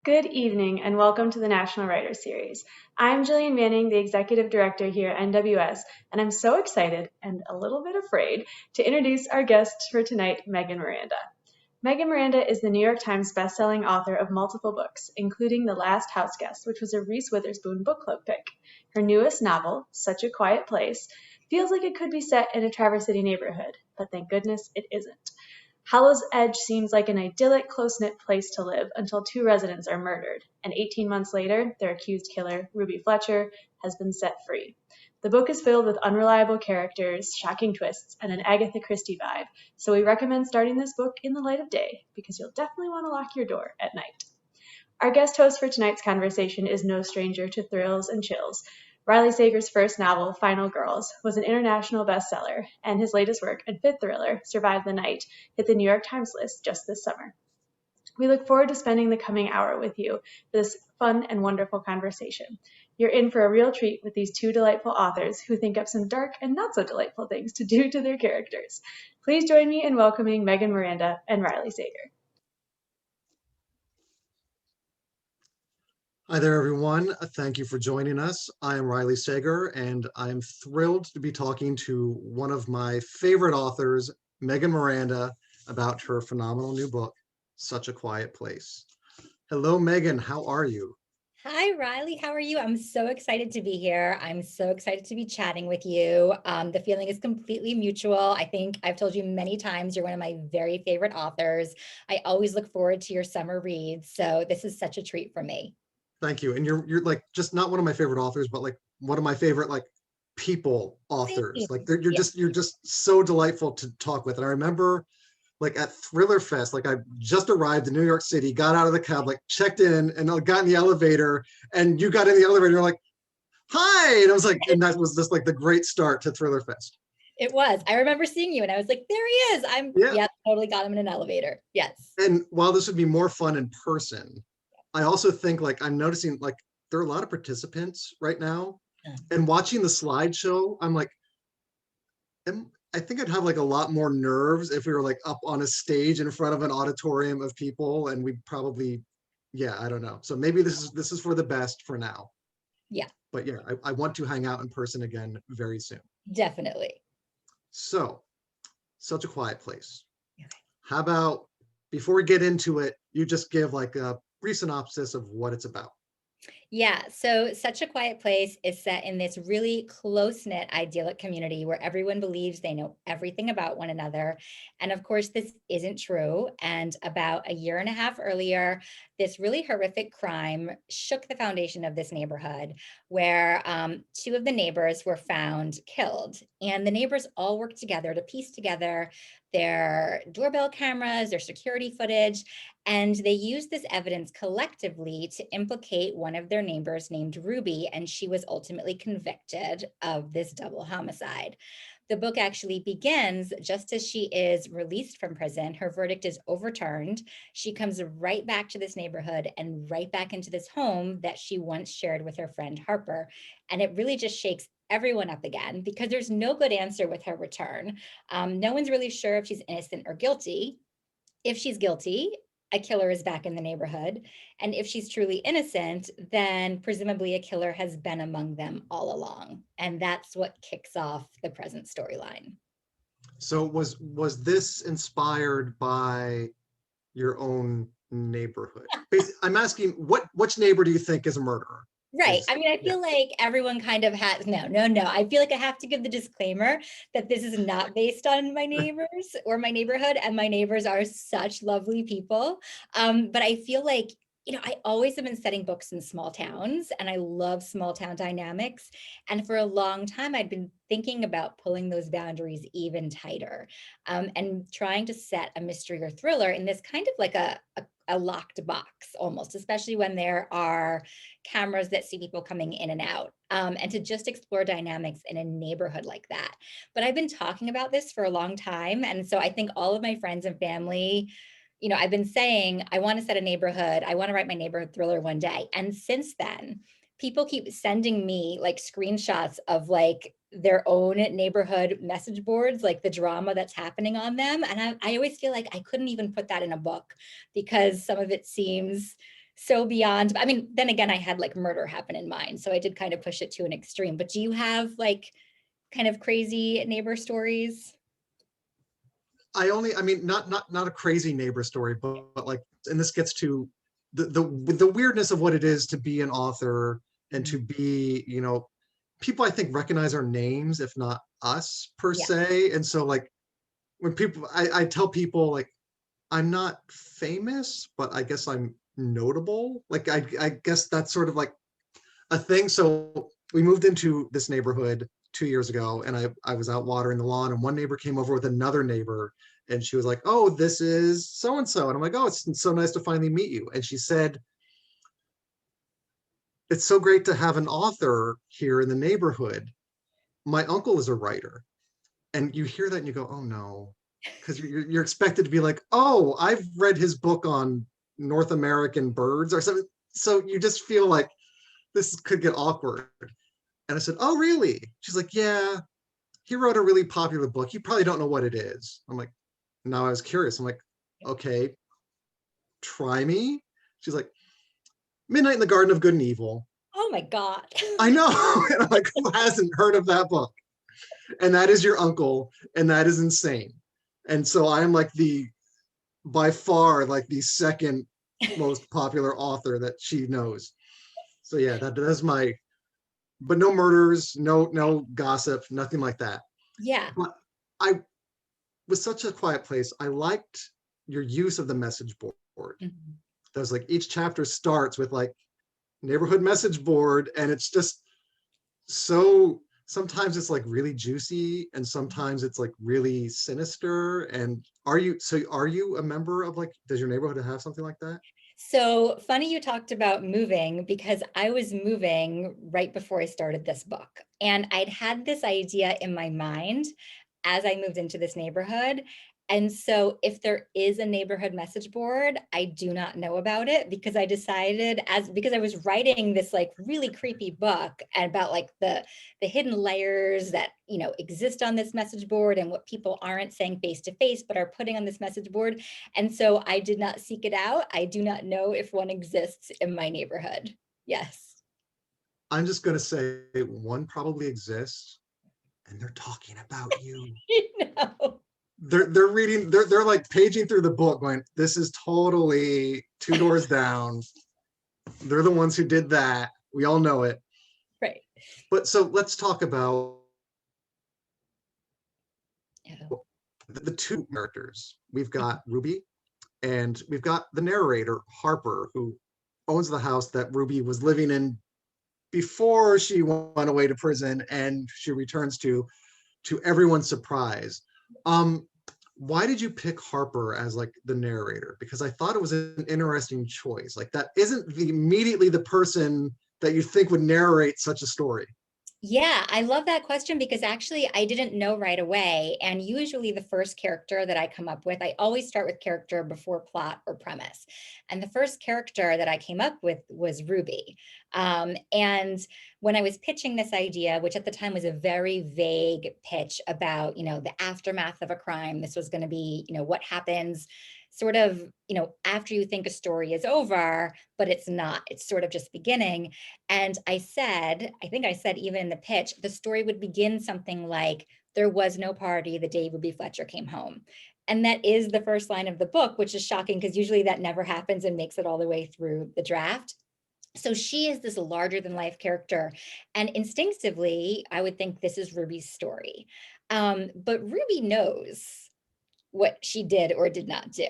Good evening and welcome to the National Writers Series. I'm Jillian Manning, the Executive Director here at NWS, and I'm so excited and a little bit afraid to introduce our guest for tonight, Megan Miranda. Megan Miranda is the New York Times bestselling author of multiple books, including The Last Houseguest, which was a Reese Witherspoon Book Club pick. Her newest novel, Such a Quiet Place, feels like it could be set in a Traverse City neighborhood, but thank goodness it isn't. Hollow's Edge seems like an idyllic, close-knit place to live until two residents are murdered, and 18 months later, their accused killer, Ruby Fletcher, has been set free. The book is filled with unreliable characters, shocking twists, and an Agatha Christie vibe, so we recommend starting this book in the light of day, because you'll definitely want to lock your door at night. Our guest host for tonight's conversation is no stranger to thrills and chills. Riley Sager's first novel, Final Girls, was an international bestseller, and his latest work and fifth thriller, Survive the Night, hit the New York Times list just this summer. We look forward to spending the coming hour with you for this fun and wonderful conversation. You're in for a real treat with these two delightful authors who think up some dark and not so delightful things to do to their characters. Please join me in welcoming Megan Miranda and Riley Sager. Hi there, everyone. Thank you for joining us. I am Riley Sager, and I'm thrilled to be talking to one of my favorite authors, Megan Miranda, about her phenomenal new book, Such a Quiet Place. Hello, Megan. How are you? Hi, Riley. How are you? I'm so excited to be here. I'm so excited to be chatting with you. The feeling is completely mutual. I think I've told you many times you're one of my very favorite authors. I always look forward to your summer reads, so this is such a treat for me. Thank you. And you're like just not one of my favorite authors, but like one of my favorite like people authors. Like you're just so delightful to talk with. And I remember like at Thriller Fest, like I just arrived in New York City, got out of the cab, like checked in and I got in the elevator and you got in the elevator, you're like, hi. And I was like, and that was just like the great start to Thriller Fest. It was. I remember seeing you and I was like, there he is. Totally got him in an elevator. Yes. And while this would be more fun in person, I also think like I'm noticing like there are a lot of participants right now and watching the slideshow, I'm like, I think I'd have like a lot more nerves if we were like up on a stage in front of an auditorium of people and we probably, I don't know. So maybe this is for the best for now. Yeah. But yeah, I want to hang out in person again very soon. Definitely. So, Such a Quiet Place. Okay. How about before we get into it, you just give like a brief synopsis of what it's about. Yeah, so Such a Quiet Place is set in this really close-knit, idyllic community where everyone believes they know everything about one another. And of course, this isn't true. And about a year and a half earlier, this really horrific crime shook the foundation of this neighborhood where two of the neighbors were found killed. And the neighbors all worked together to piece together their doorbell cameras, their security footage, and they used this evidence collectively to implicate one of their neighbors named Ruby, and she was ultimately convicted of this double homicide. The book actually begins just as she is released from prison. Her verdict is overturned. She comes right back to this neighborhood and right back into this home that she once shared with her friend Harper. And it really just shakes everyone up again because there's no good answer with her return. No one's really sure if she's innocent or guilty. If she's guilty, a killer is back in the neighborhood. And if she's truly innocent, then presumably a killer has been among them all along. And that's what kicks off the present storyline. So was this inspired by your own neighborhood? I'm asking which neighbor do you think is a murderer? Right. I mean, I feel like everyone kind of has, no. I feel like I have to give the disclaimer that this is not based on my neighbors or my neighborhood, and my neighbors are such lovely people. But I feel like, I always have been setting books in small towns and I love small town dynamics. And for a long time, I'd been thinking about pulling those boundaries even tighter and trying to set a mystery or thriller in this kind of like a locked box almost, especially when there are cameras that see people coming in and out, and to just explore dynamics in a neighborhood like that. But I've been talking about this for a long time. And so I think all of my friends and family, I've been saying, I want to set a neighborhood. I want to write my neighborhood thriller one day. And since then, people keep sending me like screenshots of like their own neighborhood message boards, like the drama that's happening on them. And I always feel like I couldn't even put that in a book because some of it seems so beyond, I mean, then again, I had like murder happen in mind. So I did kind of push it to an extreme. But do you have like kind of crazy neighbor stories? I mean, not a crazy neighbor story, but like, and this gets to the weirdness of what it is to be an author and to be, you know, people I think recognize our names, if not us per Yeah. se. And so like when people, I tell people like, I'm not famous, but I guess I'm notable. Like I guess that's sort of like a thing. So we moved into this neighborhood 2 years ago, and I was out watering the lawn, and one neighbor came over with another neighbor, and she was like, "Oh, this is so and so," and I'm like, "Oh, it's so nice to finally meet you." And she said, "It's so great to have an author here in the neighborhood. My uncle is a writer." And you hear that and you go, "Oh no," because you're expected to be like, "Oh, I've read his book on North American birds or something." So you just feel like this could get awkward. And I said, "Oh, really?" She's like, "Yeah, he wrote a really popular book. You probably don't know what it is." I'm like, now I was curious. I'm like, "Okay, try me." She's like, "Midnight in the Garden of Good and Evil." Oh my God. I know. And I'm like, who hasn't heard of that book? And that is your uncle, and that is insane. And so I'm like by far, like the second most popular author that she knows. So yeah, that's my, but no murders, no gossip, nothing like that. Yeah. But I was such a quiet place. I liked your use of the message board. Mhm. There's like each chapter starts with like neighborhood message board, and it's just so, sometimes it's like really juicy and sometimes it's like really sinister. And are you a member of, like, does your neighborhood have something like that? So funny you talked about moving, because I was moving right before I started this book. And I'd had this idea in my mind as I moved into this neighborhood. And so if there is a neighborhood message board, I do not know about it, because I decided, because I was writing this like really creepy book about like the hidden layers that, exist on this message board, and what people aren't saying face to face but are putting on this message board. And so I did not seek it out. I do not know if one exists in my neighborhood. Yes. I'm just going to say one probably exists, and they're talking about you. No. They're reading, they're like paging through the book going, this is totally two doors down. They're the ones who did that. We all know it. Right. But so let's talk about Yeah. the two characters. We've got Ruby, and we've got the narrator, Harper, who owns the house that Ruby was living in before she went away to prison, and she returns to everyone's surprise. Um, why did you pick Harper as like the narrator? Because I thought it was an interesting choice. Like, that isn't immediately the person that you think would narrate such a story. Yeah, I love that question, because actually I didn't know right away. And usually the first character that I come up with, I always start with character before plot or premise. And the first character that I came up with was Ruby. And when I was pitching this idea, which at the time was a very vague pitch about, the aftermath of a crime, this was going to be, what happens sort of, after you think a story is over, but it's not, it's sort of just beginning. And I think I said even in the pitch, the story would begin something like, there was no party the day Ruby Fletcher came home. And that is the first line of the book, which is shocking because usually that never happens and makes it all the way through the draft. So she is this larger than life character. And instinctively, I would think this is Ruby's story. But Ruby knows what she did or did not do.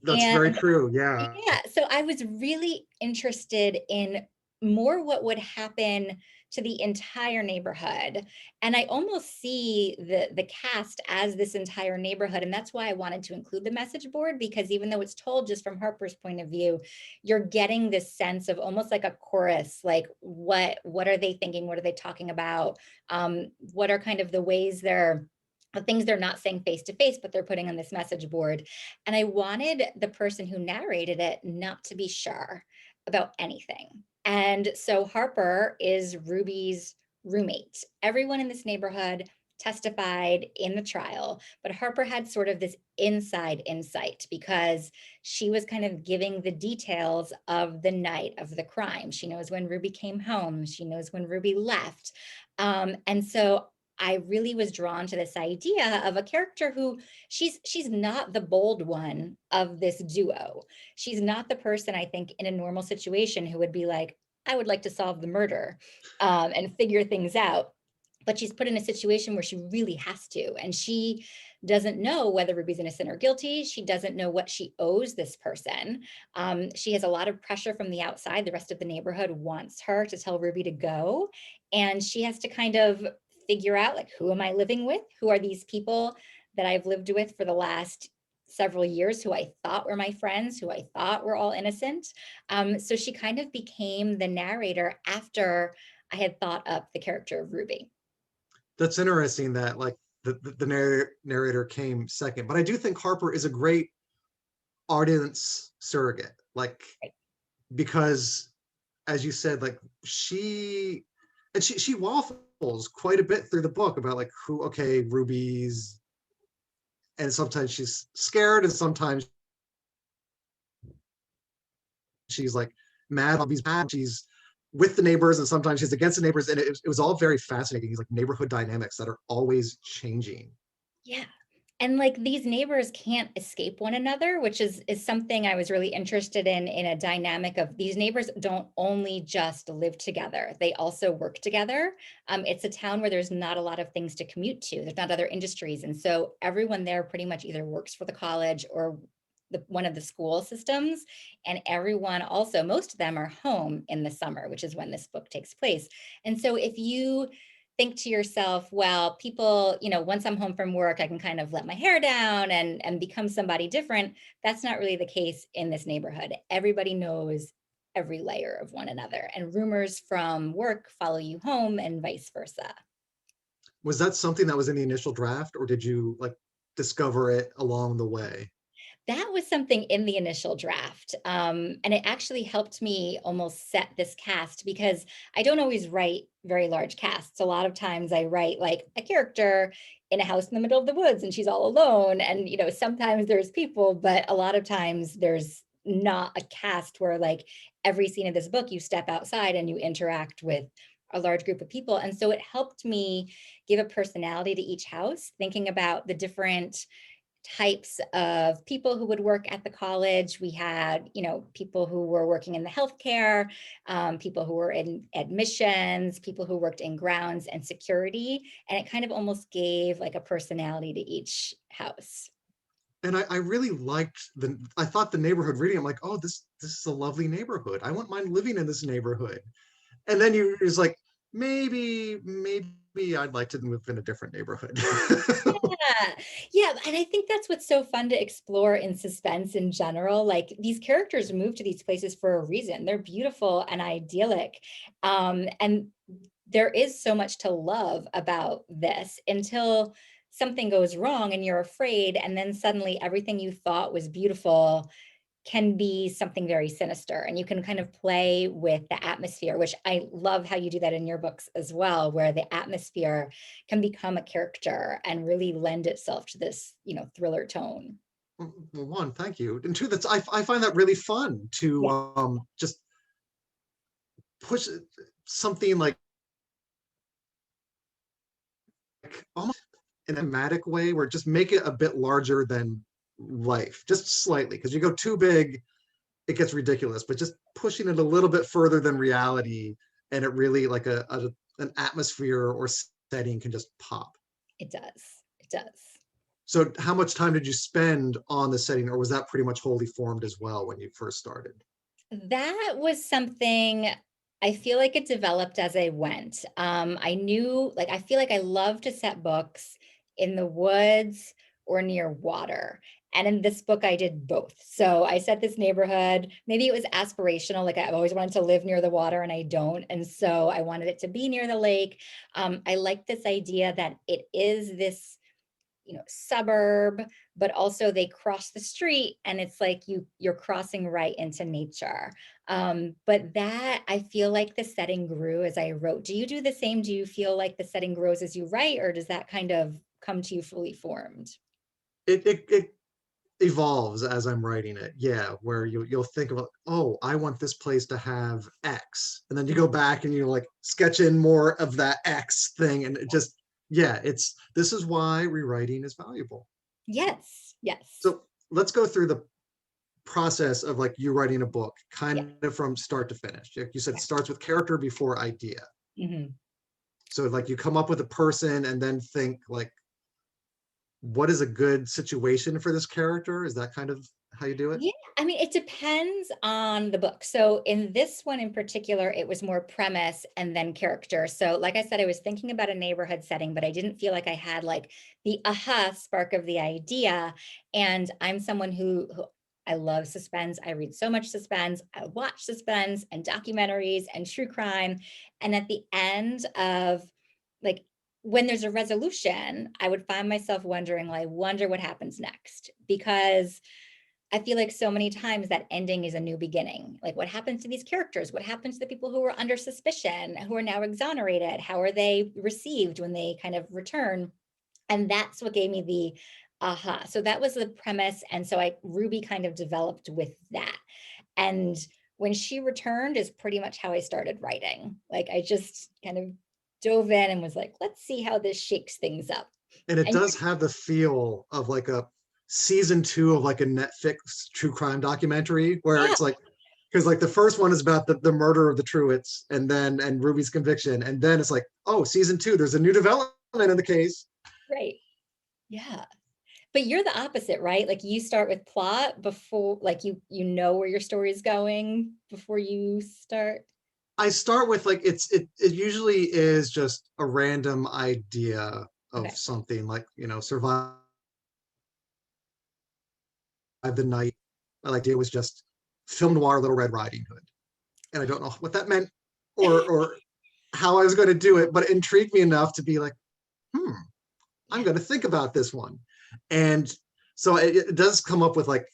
That's very And true. Yeah. yeah, so I was really interested in more what would happen to the entire neighborhood. And I almost see the cast as this entire neighborhood. And that's why I wanted to include the message board, because even though it's told just from Harper's point of view, you're getting this sense of almost like a chorus, like what are they thinking? What are they talking about? What are kind of the ways the things they're not saying face to face, but they're putting on this message board. And I wanted the person who narrated it not to be sure about anything. And so Harper is Ruby's roommate. Everyone in this neighborhood testified in the trial, but Harper had sort of this inside insight because she was kind of giving the details of the night of the crime. She knows when Ruby came home. She knows when Ruby left. And so I really was drawn to this idea of a character who she's not the bold one of this duo. She's not the person, I think, in a normal situation who would be like, I would like to solve the murder and figure things out. But she's put in a situation where she really has to. And she doesn't know whether Ruby's innocent or guilty. She doesn't know what she owes this person. She has a lot of pressure from the outside. The rest of the neighborhood wants her to tell Ruby to go. And she has to kind of figure out, like, who am I living with? Who are these people that I've lived with for the last several years, who I thought were my friends, who I thought were all innocent? So she kind of became the narrator after I had thought up the character of Ruby. That's interesting that like the narrator came second, but I do think Harper is a great audience surrogate, like, Right. because as you said, like she waffles quite a bit through the book about like who, okay, Ruby's, and sometimes she's scared and sometimes she's like mad, she's with the neighbors and sometimes she's against the neighbors, and it was all very fascinating, these like neighborhood dynamics that are always changing. Yeah. And like these neighbors can't escape one another, which is something I was really interested in a dynamic of these neighbors don't only just live together, they also work together. It's a town where there's not a lot of things to commute to. There's not other industries. And so everyone there pretty much either works for the college or one of the school systems. And everyone also, most of them are home in the summer, which is when this book takes place. And so if you think to yourself, well, people, once I'm home from work, I can kind of let my hair down and become somebody different. That's not really the case in this neighborhood. Everybody knows every layer of one another, and rumors from work follow you home and vice versa. Was that something that was in the initial draft, or did you like discover it along the way? That was something in the initial draft. And it actually helped me almost set this cast because I don't always write very large casts. A lot of times I write like a character in a house in the middle of the woods and she's all alone. And, sometimes there's people, but a lot of times there's not a cast where like every scene of this book, you step outside and you interact with a large group of people. And so it helped me give a personality to each house, thinking about the different types of people who would work at the college. We had, people who were working in the healthcare, people who were in admissions, people who worked in grounds and security. And it kind of almost gave like a personality to each house. And I really liked I thought the neighborhood reading, I'm like, oh, this is a lovely neighborhood. I wouldn't mind living in this neighborhood. And then you was like, maybe I'd like to move in a different neighborhood. Yeah. And I think that's what's so fun to explore in suspense in general. Like these characters move to these places for a reason. They're beautiful and idyllic. And there is so much to love about this until something goes wrong and you're afraid. And then suddenly everything you thought was beautiful can be something very sinister, and you can kind of play with the atmosphere, which I love how you do that in your books as well, where the atmosphere can become a character and really lend itself to this, thriller tone. Well, one, thank you. And two, I find that really fun to just push something like almost in a dramatic way, where just make it a bit larger than life, just slightly, because you go too big, it gets ridiculous, but just pushing it a little bit further than reality, and it really like an atmosphere or setting can just pop. It does. So how much time did you spend on the setting, or was that pretty much wholly formed as well when you first started? That was something I feel like it developed as I went. I knew, like, I feel like I love to set books in the woods or near water. And in this book, I did both. So I set this neighborhood. Maybe it was aspirational. Like I've always wanted to live near the water and I don't. And so I wanted it to be near the lake. I like this idea that it is this suburb, but also they cross the street and it's like you're crossing right into nature. But that, I feel like the setting grew as I wrote. Do you do the same? Do you feel like the setting grows as you write, or does that kind of come to you fully formed? It evolves as I'm writing it. Yeah, where you'll think about, oh, I want this place to have X, and then you go back and you like sketch in more of that X thing, and it just, yeah, it's, this is why rewriting is valuable. Yes, yes, So let's go through the process of like you writing a book, yeah. kind of from start to finish. Like you said, it Yeah. starts with character before idea. Mhm. So like you come up with a person and then think like, what is a good situation for this character? Is that kind of how you do it? Yeah, I mean, it depends on the book. So in this one in particular, it was more premise and then character. So like I said, I was thinking about a neighborhood setting, but I didn't feel like I had like the aha spark of the idea. And I'm someone who I love suspense. I read so much suspense. I watch suspense and documentaries and true crime. And at the end of like when there's a resolution, I would find myself wondering, well, I wonder what happens next, because I feel like so many times that ending is a new beginning. Like, what happens to these characters? What happens to the people who were under suspicion, who are now exonerated? How are they received when they kind of return? And that's what gave me the aha. So that was the premise. And so Ruby kind of developed with that. And when she returned is pretty much how I started writing. Like, I just kind of dove in and was like, let's see how this shakes things up. And it And does have the feel of like a season 2 of like a Netflix true crime documentary, where yeah, it's like, because like the first one is about the murder of the Truetts and Ruby's conviction, and then it's like, oh, season 2, there's a new development in the case. right. Yeah. But you're the opposite, right? Like you start with plot before, like you know where your story is going before you start. I start with like, it usually is just a random idea of Okay. something, like, survive the night. My idea was just film noir Little Red Riding Hood, and I don't know what that meant, or how I was going to do it, but it intrigued me enough to be like, I'm Yeah. going to think about this one. And so it does come up with like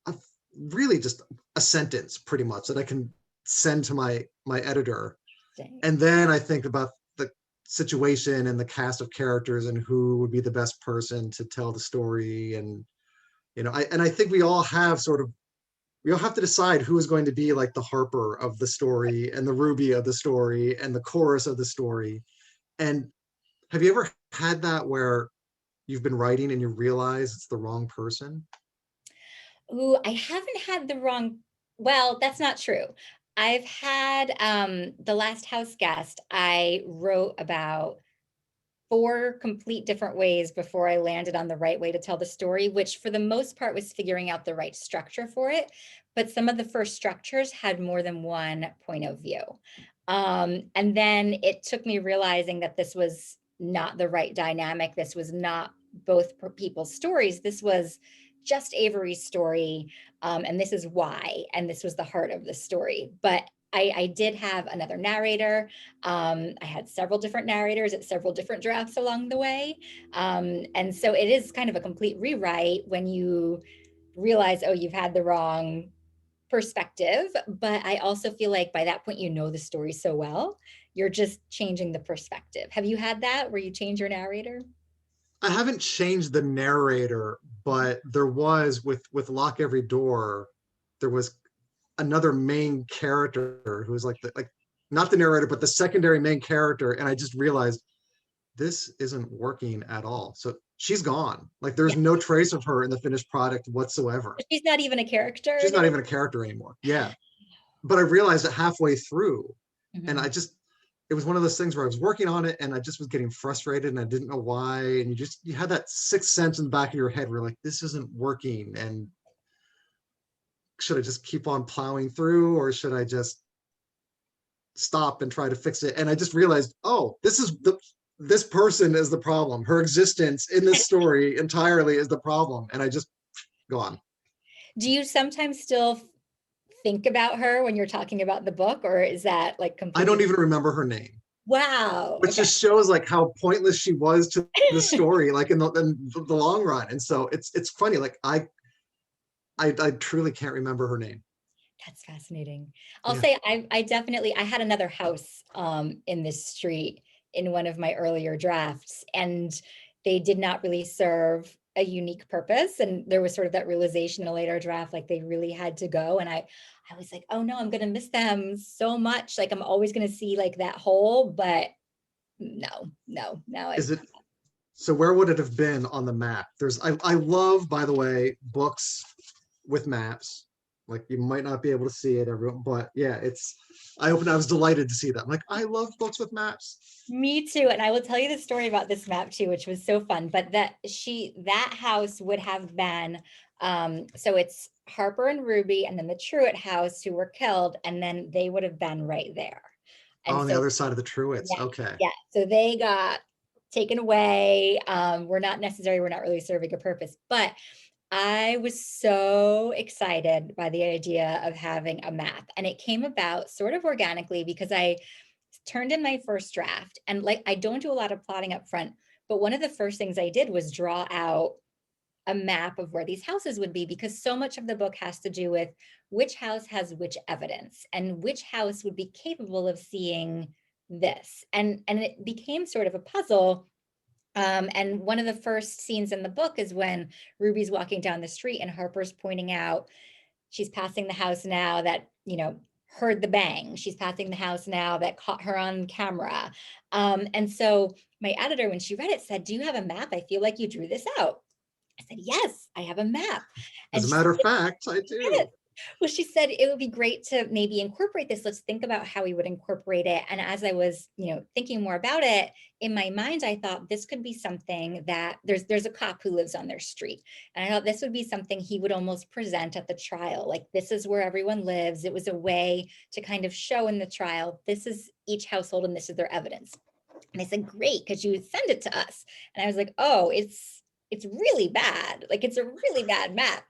a, really just a sentence pretty much that I can send to my editor. Dang. And then I think about the situation and the cast of characters and who would be the best person to tell the story. And, I think we all have to decide who is going to be like the Harper of the story and the Ruby of the story and the chorus of the story. And have you ever had that where you've been writing and you realize it's the wrong person? Ooh, I haven't had the wrong, well, that's not true. I've had The Last House Guest, I wrote about 4 complete different ways before I landed on the right way to tell the story, which for the most part was figuring out the right structure for it. But some of the first structures had more than one point of view. And then it took me realizing that this was not the right dynamic. This was not both people's stories. This was just Avery's story. And this is why. And this was the heart of the story. But I did have another narrator. I had several different narrators at several different drafts along the way. And so it is kind of a complete rewrite when you realize, oh, you've had the wrong perspective. But I also feel like by that point, you know the story so well, you're just changing the perspective. Have you had that where you change your narrator? I haven't changed the narrator, but there was with Lock Every Door, there was another main character who was like not the narrator, but the secondary main character. And I just realized this isn't working at all. So she's gone. Like there's Yeah. no trace of her in the finished product whatsoever. She's not even a character She's not anymore. even a character anymore. Yeah. But I realized it halfway through. And Mhm. it was one of those things where I was working on it and I just was getting frustrated and I didn't know why. And you had that sixth sense in the back of your head where like, this isn't working. And should I just keep on plowing through, or should I just stop and try to fix it? And I just realized, oh, this person is the problem. Her existence in this story entirely is the problem. And I just gone. Do you sometimes still think about her when you're talking about the book, or is that like I don't completely? even remember her name. Wow. which Okay. just shows like how pointless she was to the story, like in the long run. And so it's funny. Like I truly can't remember her name. That's fascinating. I'll Yeah. say I definitely, I had another house in this street in one of my earlier drafts, and they did not really serve a unique purpose. And there was sort of that realization in a later draft, like they really had to go. And I was like, oh no, I'm gonna miss them so much. Like I'm always gonna see like that hole, but no, now Is it so where would it have been on the map? I love, by the way, books with maps. Like you might not be able to see it, everyone, but yeah, I was delighted to see that. I'm like, I love books with maps. Me too. And I will tell you the story about this map too, which was so fun. But that house would have been, so it's Harper and Ruby, and then the Truett house who were killed, and then they would have been right there. Oh, And on the so, other side of the Truetts. yeah, Okay. yeah. So they got taken away. We're not really serving a purpose, but I was so excited by the idea of having a map. And it came about sort of organically because I turned in my first draft, and like I don't do a lot of plotting up front, but one of the first things I did was draw out a map of where these houses would be, because so much of the book has to do with which house has which evidence and which house would be capable of seeing this. And it became sort of a puzzle. And one of the first scenes in the book is when Ruby's walking down the street and Harper's pointing out she's passing the house now that, heard the bang. She's passing the house now that caught her on camera. And so my editor, when she read it, said, "Do you have a map? I feel like you drew this out." I said, "Yes, I have a map." As And a she matter of said, fact, I "Yes." do. Well, she said it would be great to maybe incorporate this. Let's think about how we would incorporate it. And as I was, thinking more about it, in my mind, I thought this could be something that there's a cop who lives on their street. And I thought this would be something he would almost present at the trial. Like, this is where everyone lives. It was a way to kind of show in the trial, this is each household and this is their evidence. And they said, "Great, could you send it to us?" And I was like, "Oh, it's really bad. Like, it's a really bad map."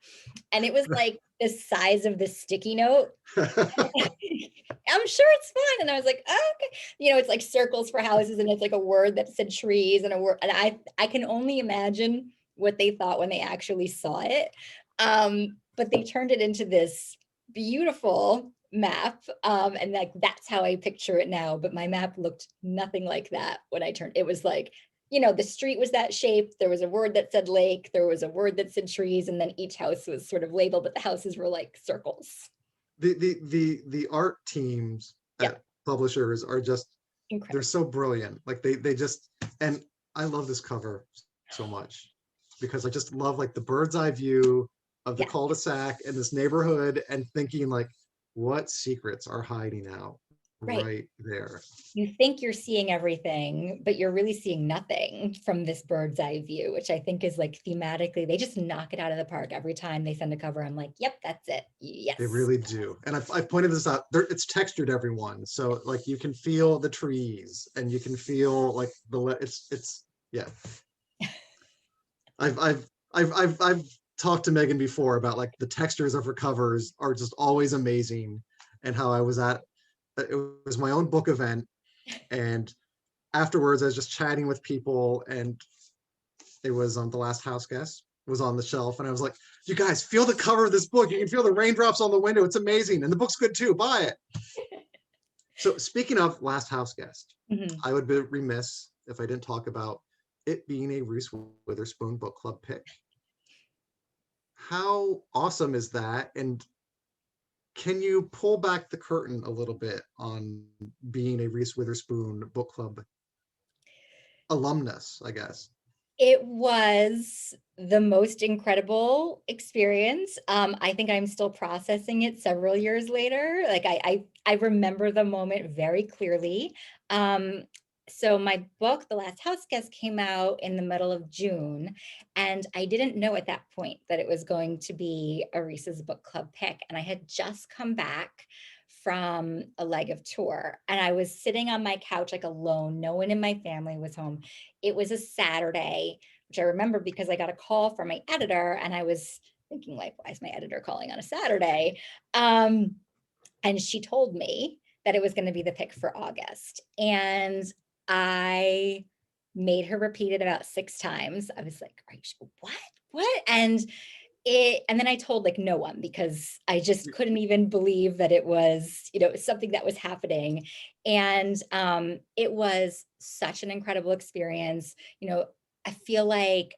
And it was like the size of the sticky note. "I'm sure it's fine." And I was like, "Oh, okay." It's like circles for houses, and it's like a word that said trees and a word. And I can only imagine what they thought when they actually saw it. But they turned it into this beautiful map. And like, that's how I picture it now. But my map looked nothing like that when I turned. It was like, the street was that shape. There was a word that said lake. There was a word that said trees. And then each house was sort of labeled, but the houses were like circles. The art teams at publishers are just Incredible. they're so brilliant. Like they just, and I love this cover so much because I just love like the bird's eye view of the cul-de-sac and this neighborhood, and thinking like, what secrets are hiding out right there. You think you're seeing everything, but you're really seeing nothing from this bird's eye view, which I think is like thematically, they just knock it out of the park every time they send a cover. I'm like, yep, that's it. Yes. They really do. And I've pointed this out. It's textured, everyone. So like you can feel the trees and you can feel like yeah. I've talked to Megan before about like the textures of her covers are just always amazing, and how it was my own book event, and afterwards I was just chatting with people, and it was on The Last House Guest was on the shelf, and I was like, "You guys feel the cover of this book. You can feel the raindrops on the window. It's amazing. And the book's good too. Buy it." So speaking of Last House Guest, I would be remiss if I didn't talk about it being a Reese Witherspoon Book Club pick. How awesome is that? And can you pull back the curtain a little bit on being a Reese Witherspoon Book Club alumnus, I guess? It was the most incredible experience. I think I'm still processing it several years later. Like I remember the moment very clearly. So my book, The Last House Guest, came out in the middle of June, and I didn't know at that point that it was going to be a Reese's Book Club pick. And I had just come back from a leg of tour, and I was sitting on my couch like alone. No one in my family was home. It was a Saturday, which I remember because I got a call from my editor, and I was thinking like, why is my editor calling on a Saturday? And she told me that it was going to be the pick for August. And I made her repeat it about 6 times. I was like, are you sure? What? And then I told like no one, because I just couldn't even believe that it was, something that was happening. And it was such an incredible experience. I feel like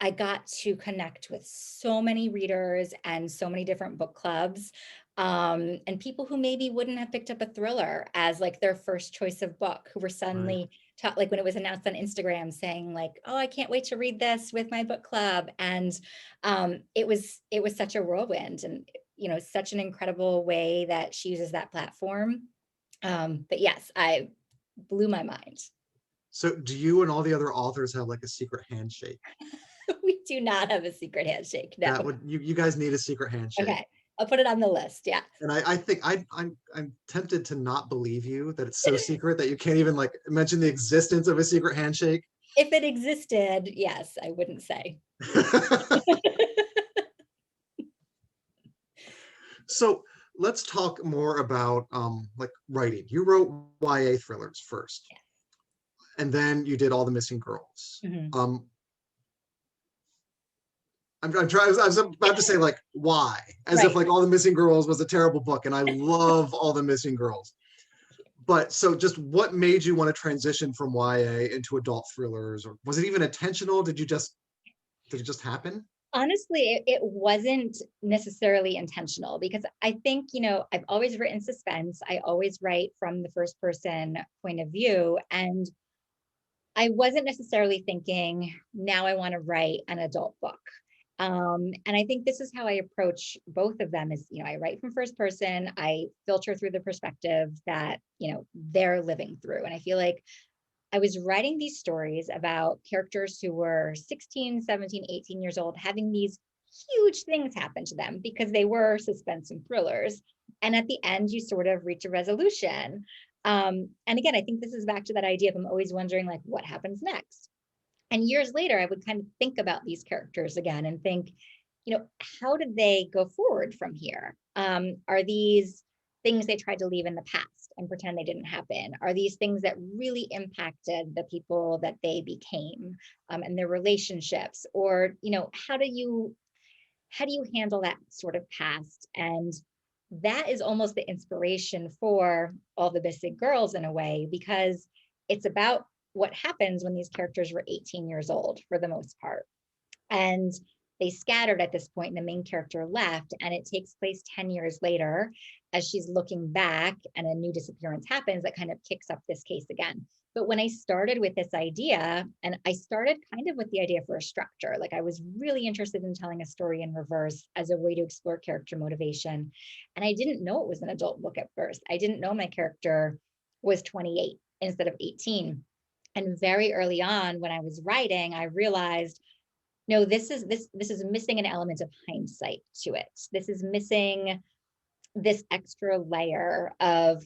I got to connect with so many readers and so many different book clubs, and people who maybe wouldn't have picked up a thriller as like their first choice of book, who were suddenly like when it was announced on Instagram saying like, oh, I can't wait to read this with my book club. And it was such a whirlwind, and such an incredible way that she uses that platform. But yes, I blew my mind. So do you and all the other authors have like a secret handshake? We do not have a secret handshake. No. That would you guys need a secret handshake. Okay, I'll put it on the list. Yeah. And I think I'm tempted to not believe you that it's so secret that you can't even like mention the existence of a secret handshake. If it existed, yes, I wouldn't say. So let's talk more about like writing. You wrote YA thrillers first, Yes. and then you did All the Missing Girls. Mm-hmm. I'm trying. I was about to say like why, as Right. if like All the Missing Girls was a terrible book, and I love All the Missing Girls. But so just what made you want to transition from YA into adult thrillers, or was it even intentional? Did it just happen? Honestly, it wasn't necessarily intentional, because I think, I've always written suspense. I always write from the first person point of view. And I wasn't necessarily thinking, now I want to write an adult book. And I think this is how I approach both of them is, I write from first person, I filter through the perspective that, they're living through. And I feel like I was writing these stories about characters who were 16, 17, 18 years old, having these huge things happen to them because they were suspense and thrillers. And at the end, you sort of reach a resolution. And again, I think this is back to that idea of I'm always wondering, like, what happens next? And years later, I would kind of think about these characters again and think, how did they go forward from here? Are these things they tried to leave in the past and pretend they didn't happen? Are these things that really impacted the people that they became, and their relationships? Or, how do you handle that sort of past? And that is almost the inspiration for All the Missing Girls in a way, because it's about what happens when these characters were 18 years old for the most part. And they scattered at this point, and the main character left, and it takes place 10 years later as she's looking back and a new disappearance happens that kind of kicks up this case again. But when I started with this idea, and I started kind of with the idea for a structure, like I was really interested in telling a story in reverse as a way to explore character motivation. And I didn't know it was an adult book at first. I didn't know my character was 28 instead of 18. And very early on when I was writing, I realized, no, this is missing an element of hindsight to it. This is missing this extra layer of,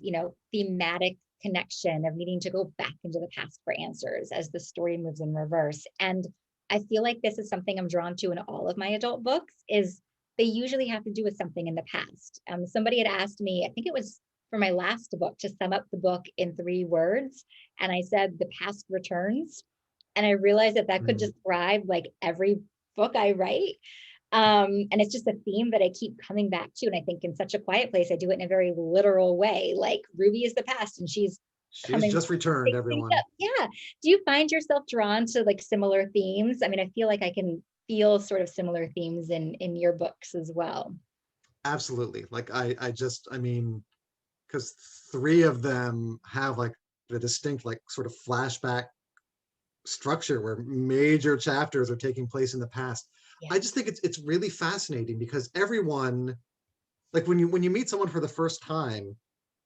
thematic connection of needing to go back into the past for answers as the story moves in reverse. And I feel like this is something I'm drawn to in all of my adult books, is they usually have to do with something in the past. Somebody had asked me, I think it was for my last book, to sum up the book in 3 words. And I said, the past returns. And I realized that could describe like every book I write. And it's just a theme that I keep coming back to. And I think in Such a Quiet Place, I do it in a very literal way. Like Ruby is the past and she's just returned, everyone. Yeah. Do you find yourself drawn to like similar themes? I mean, I feel like I can feel sort of similar themes in your books as well. Absolutely. Like because 3 of them have like the distinct like sort of flashback structure where major chapters are taking place in the past. Yeah. I just think it's really fascinating because everyone, like when you meet someone for the first time,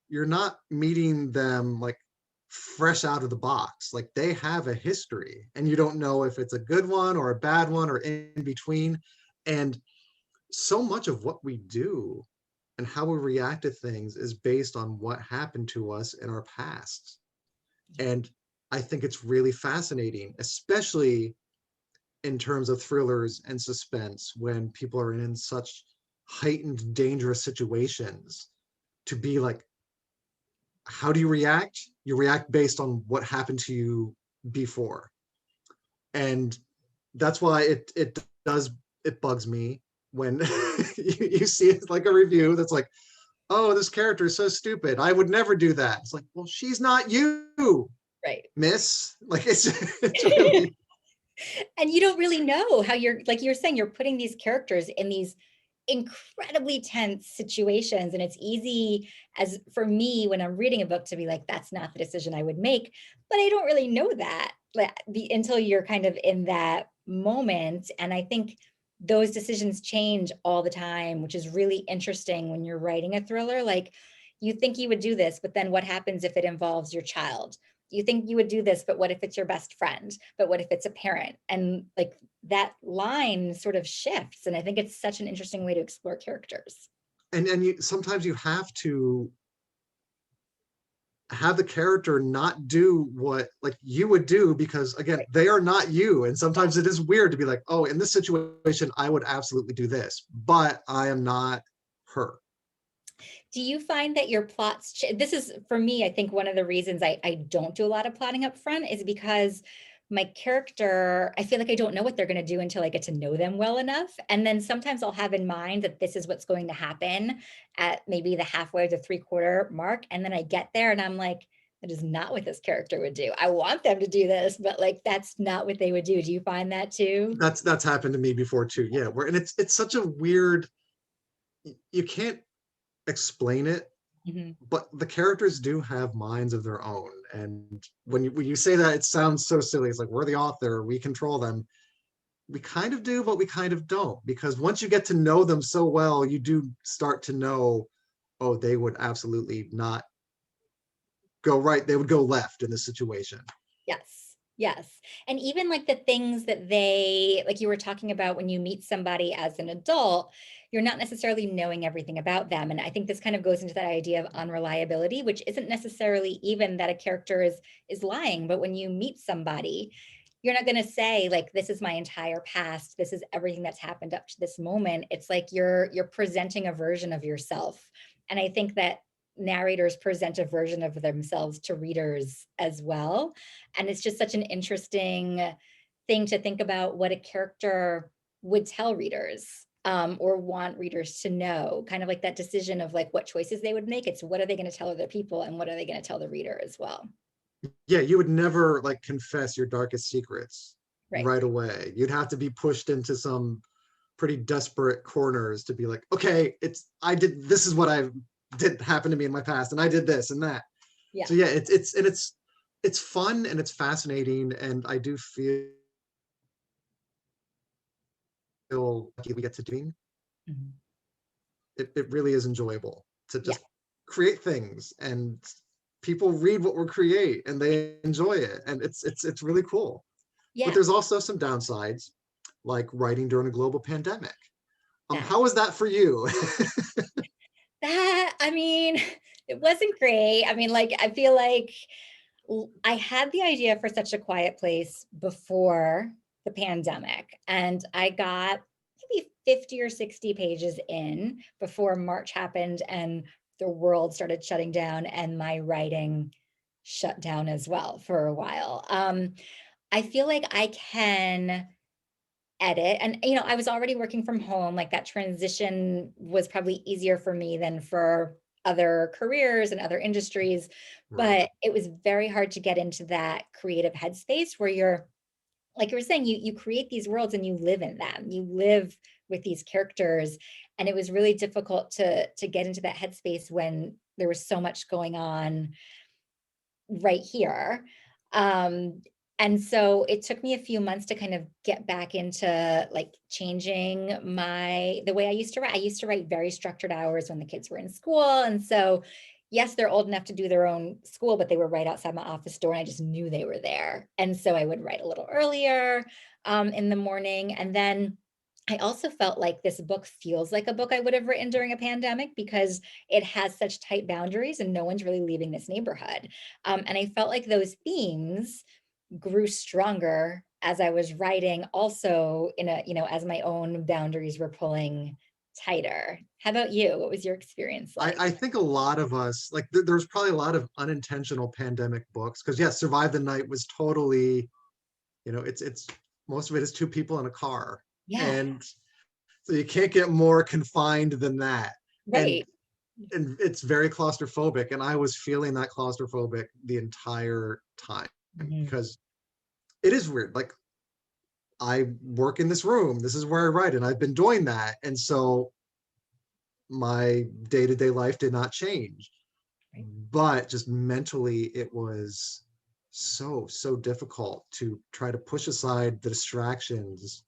you're not meeting them like fresh out of the box. Like they have a history and you don't know if it's a good one or a bad one or in between. And so much of what we do and how we react to things is based on what happened to us in our past. And I think it's really fascinating, especially in terms of thrillers and suspense, when people are in such heightened, dangerous situations, to be like, how do you react? You react based on what happened to you before. And that's why it bugs me when you see it like a review that's like, oh, this character is so stupid, I would never do that. It's like, well, she's not you, Right. miss. Like it's really And you don't really know how you're, like you're saying, you're putting these characters in these incredibly tense situations. And it's easy, as for me, when I'm reading a book, to be like, that's not the decision I would make. But I don't really know that until you're kind of in that moment. And I think those decisions change all the time, which is really interesting when you're writing a thriller. Like, you think you would do this, but then what happens if it involves your child? You think you would do this, but what if it's your best friend? But what if it's a parent? And like, that line sort of shifts. And I think it's such an interesting way to explore characters. and you sometimes you have to have the character not do what like you would do, because again, Right. they are not you. And sometimes it is weird to be like, oh, in this situation I would absolutely do this, but I am not her. Do you find that your plots, this is for me, I think one of the reasons I don't do a lot of plotting up front is because my character, I feel like I don't know what they're going to do until I get to know them well enough. And then sometimes I'll have in mind that this is what's going to happen at maybe the halfway to 3/4 mark. And then I get there and I'm like, that is not what this character would do. I want them to do this, but like, that's not what they would do. Do you find that too? That's happened to me before too. Yeah, where and it's such a weird, you can't explain it, Mhm. but the characters do have minds of their own. And when you say that, it sounds so silly. It's like, we're the author, we control them. We kind of do, but we kind of don't, because once you get to know them so well, you do start to know, oh, they would absolutely not go right, they would go left in this situation. Yes. Yes. And even like the things that they, like you were talking about when you meet somebody as an adult, you're not necessarily knowing everything about them. And I think this kind of goes into that idea of unreliability, which isn't necessarily even that a character is lying, but when you meet somebody, you're not going to say like, this is my entire past, this is everything that's happened up to this moment. It's like you're presenting a version of yourself. And I think that narrators present a version of themselves to readers as well. And it's just such an interesting thing to think about what a character would tell readers, or want readers to know, kind of like that decision of like what choices they would make. It's what are they going to tell other people and what are they going to tell the reader as well. Yeah, you would never like confess your darkest secrets Right. right away. You'd have to be pushed into some pretty desperate corners to be like, okay, I did, this is what I did happen to me in my past, and I did this and that. Yeah. So yeah, it's fun and it's fascinating, and I do feel lucky we get to do Mhm. it really is enjoyable to Yeah. just create things, and people read what we create and they enjoy it, and it's really cool. But Yeah. there's also some downsides, like writing during a global pandemic. That How was that for you? that I mean, it wasn't great. I mean, like I feel like I had the idea for Such a Quiet Place before the pandemic, and I got maybe 50 or 60 pages in before March happened and the world started shutting down and my writing shut down as well for a while. I feel like I can edit, and I was already working from home. Like that transition was probably easier for me than for other careers and other industries, Right. but it was very hard to get into that creative headspace where you're, like you were saying, you create these worlds and you live in them, you live with these characters. And it was really difficult to get into that headspace when there was so much going on right here. Um, and so it took me a few months to kind of get back into like changing the way I used to write. I used to write very structured hours when the kids were in school. And so, yes, they're old enough to do their own school, but they were right outside my office door and I just knew they were there. And so I would write a little earlier in the morning. And then I also felt like this book feels like a book I would have written during a pandemic because it has such tight boundaries and no one's really leaving this neighborhood. And I felt like those themes grew stronger as I was writing, also in as my own boundaries were pulling tighter. How about you? What was your experience like? I think a lot of us, like there's probably a lot of unintentional pandemic books, because yes, Survive the Night was totally, it's most of it is two people in a car. Yeah, And so you can't get more confined than that. And right. and it's very claustrophobic. And I was feeling that claustrophobic the entire time, Mhm. because it is weird. Like, I work in this room. This is where I write, and I've been doing that. And so my day-to-day life did not change. Right. But just mentally, it was so difficult to try to push aside the distractions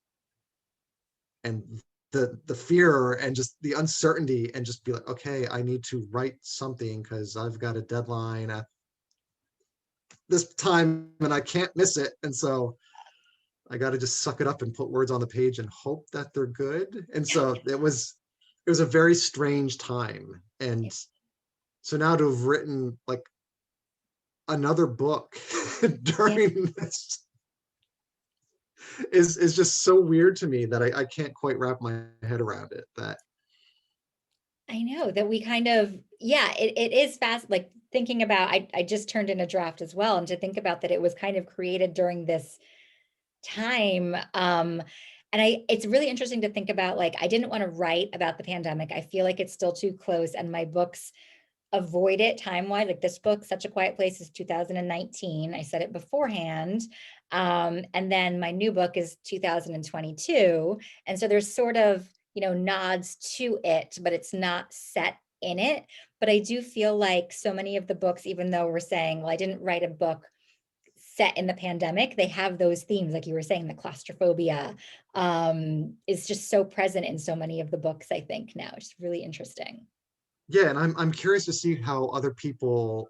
and the fear and just the uncertainty, and just be like, okay, I need to write something because I've got a deadline at this time and I can't miss it. And so I got to just suck it up and put words on the page and hope that they're good. And so it was a very strange time. And so now to have written like another book Yeah. during this is just so weird to me that I can't quite wrap my head around it. That I know that we kind of, yeah, it is fast. Like thinking about, I just turned in a draft as well. And to think about that, it was kind of created during this time. And it's really interesting to think about, like, I didn't want to write about the pandemic. I feel like it's still too close, and my books avoid it time-wise. Like this book, Such a Quiet Place, is 2019. I said it beforehand. And then my new book is 2022. And so there's sort of, nods to it, but it's not set in it. But I do feel like so many of the books, even though we're saying, well, I didn't write a book set in the pandemic, they have those themes, like you were saying, the claustrophobia is just so present in so many of the books, I think now. It's really interesting. yeah, and I'm curious to see how other people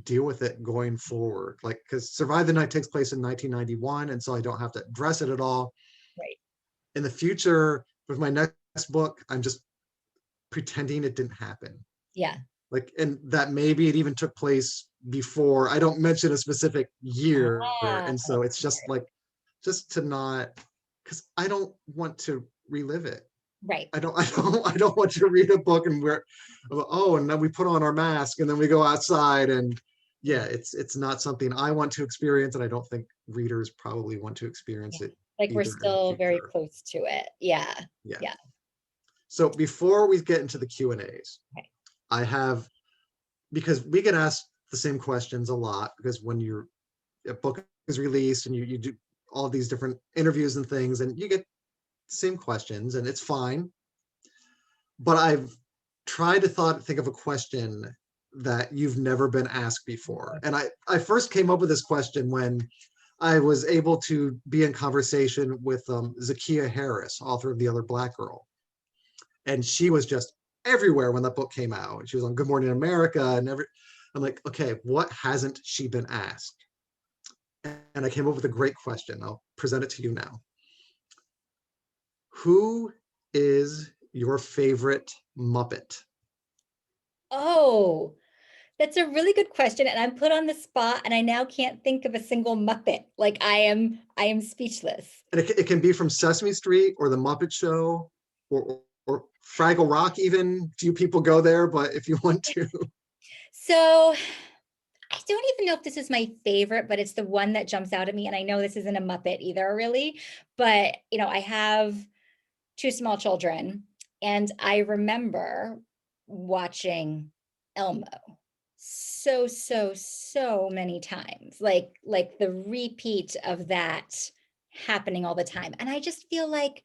deal with it going forward. Like, because Survive the Night takes place in 1991, and so I don't have to address it at all. Right. In the future, with my next book, I'm just pretending it didn't happen. Yeah. Like, and that maybe it even took place before. I don't mention a specific year, Ah, and so it's just like, just to not, because I don't want to relive it. right. I don't want to read a book and and then we put on our mask and then we go outside, and yeah, it's not something I want to experience, and I don't think readers probably want to experience Yeah. it Like we're either in the still very future. close to it. Yeah. Yeah. Yeah. So before we get into the Q&As, Okay. I have, because we get asked the same questions a lot, because when a book is released and you do all these different interviews and things, and you get the same questions, and it's fine. But I've tried to think of a question that you've never been asked before. And I first came up with this question when I was able to be in conversation with Zakiya Harris, author of The Other Black Girl. And she was just everywhere when that book came out. She was on Good Morning America and I'm like, okay, what hasn't she been asked? And I came up with a great question. I'll present it to you now. Who is your favorite Muppet? Oh, that's a really good question. And I'm put on the spot and I now can't think of a single Muppet. Like I am speechless. And it can be from Sesame Street or The Muppet Show or Fraggle Rock even. Few people go there, but if you want to. So I don't even know if this is my favorite, but it's the one that jumps out at me. And I know this isn't a Muppet either, really, but I have two small children, and I remember watching Elmo so many times, like the repeat of that happening all the time. And I just feel like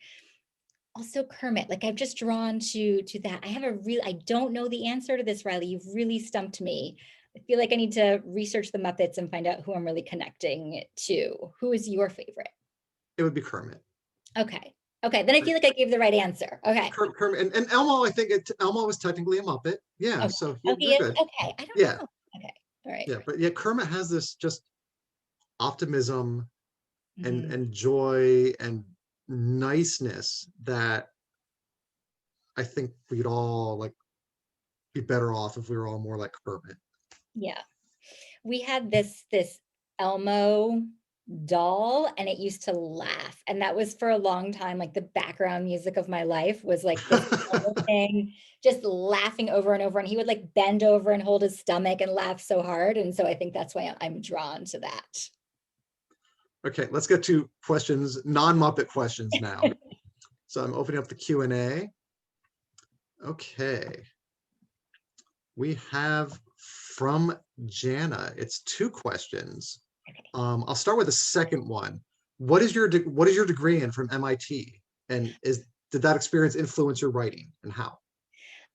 also Kermit, like I'm just drawn to that. I don't know the answer to this, Riley. You've really stumped me. I feel like I need to research the Muppets and find out who I'm really connecting to. Who is your favorite? It would be Kermit. Okay. Okay. Then I feel like I gave the right answer. Okay. Kermit and Elmo. I think Elmo was technically a Muppet. Yeah, Okay. so Oh, he you're is? good. Okay. I don't Yeah, know. Okay. All right. yeah, but yeah, Kermit has this just optimism and Mhm. and joy and niceness that I think we'd all like be better off if we were all more like Kermit. Yeah. We had this Elmo doll and it used to laugh. And that was for a long time, like the background music of my life was like this little thing, just laughing over and over. And he would like bend over and hold his stomach and laugh so hard. And so I think that's why I'm drawn to that. Okay, let's get to questions, non-Muppet questions now. So I'm opening up the Q&A. Okay. We have from Jana, it's 2 questions. Okay. I'll start with the second one. What is your degree in from MIT? And did that experience influence your writing, and how?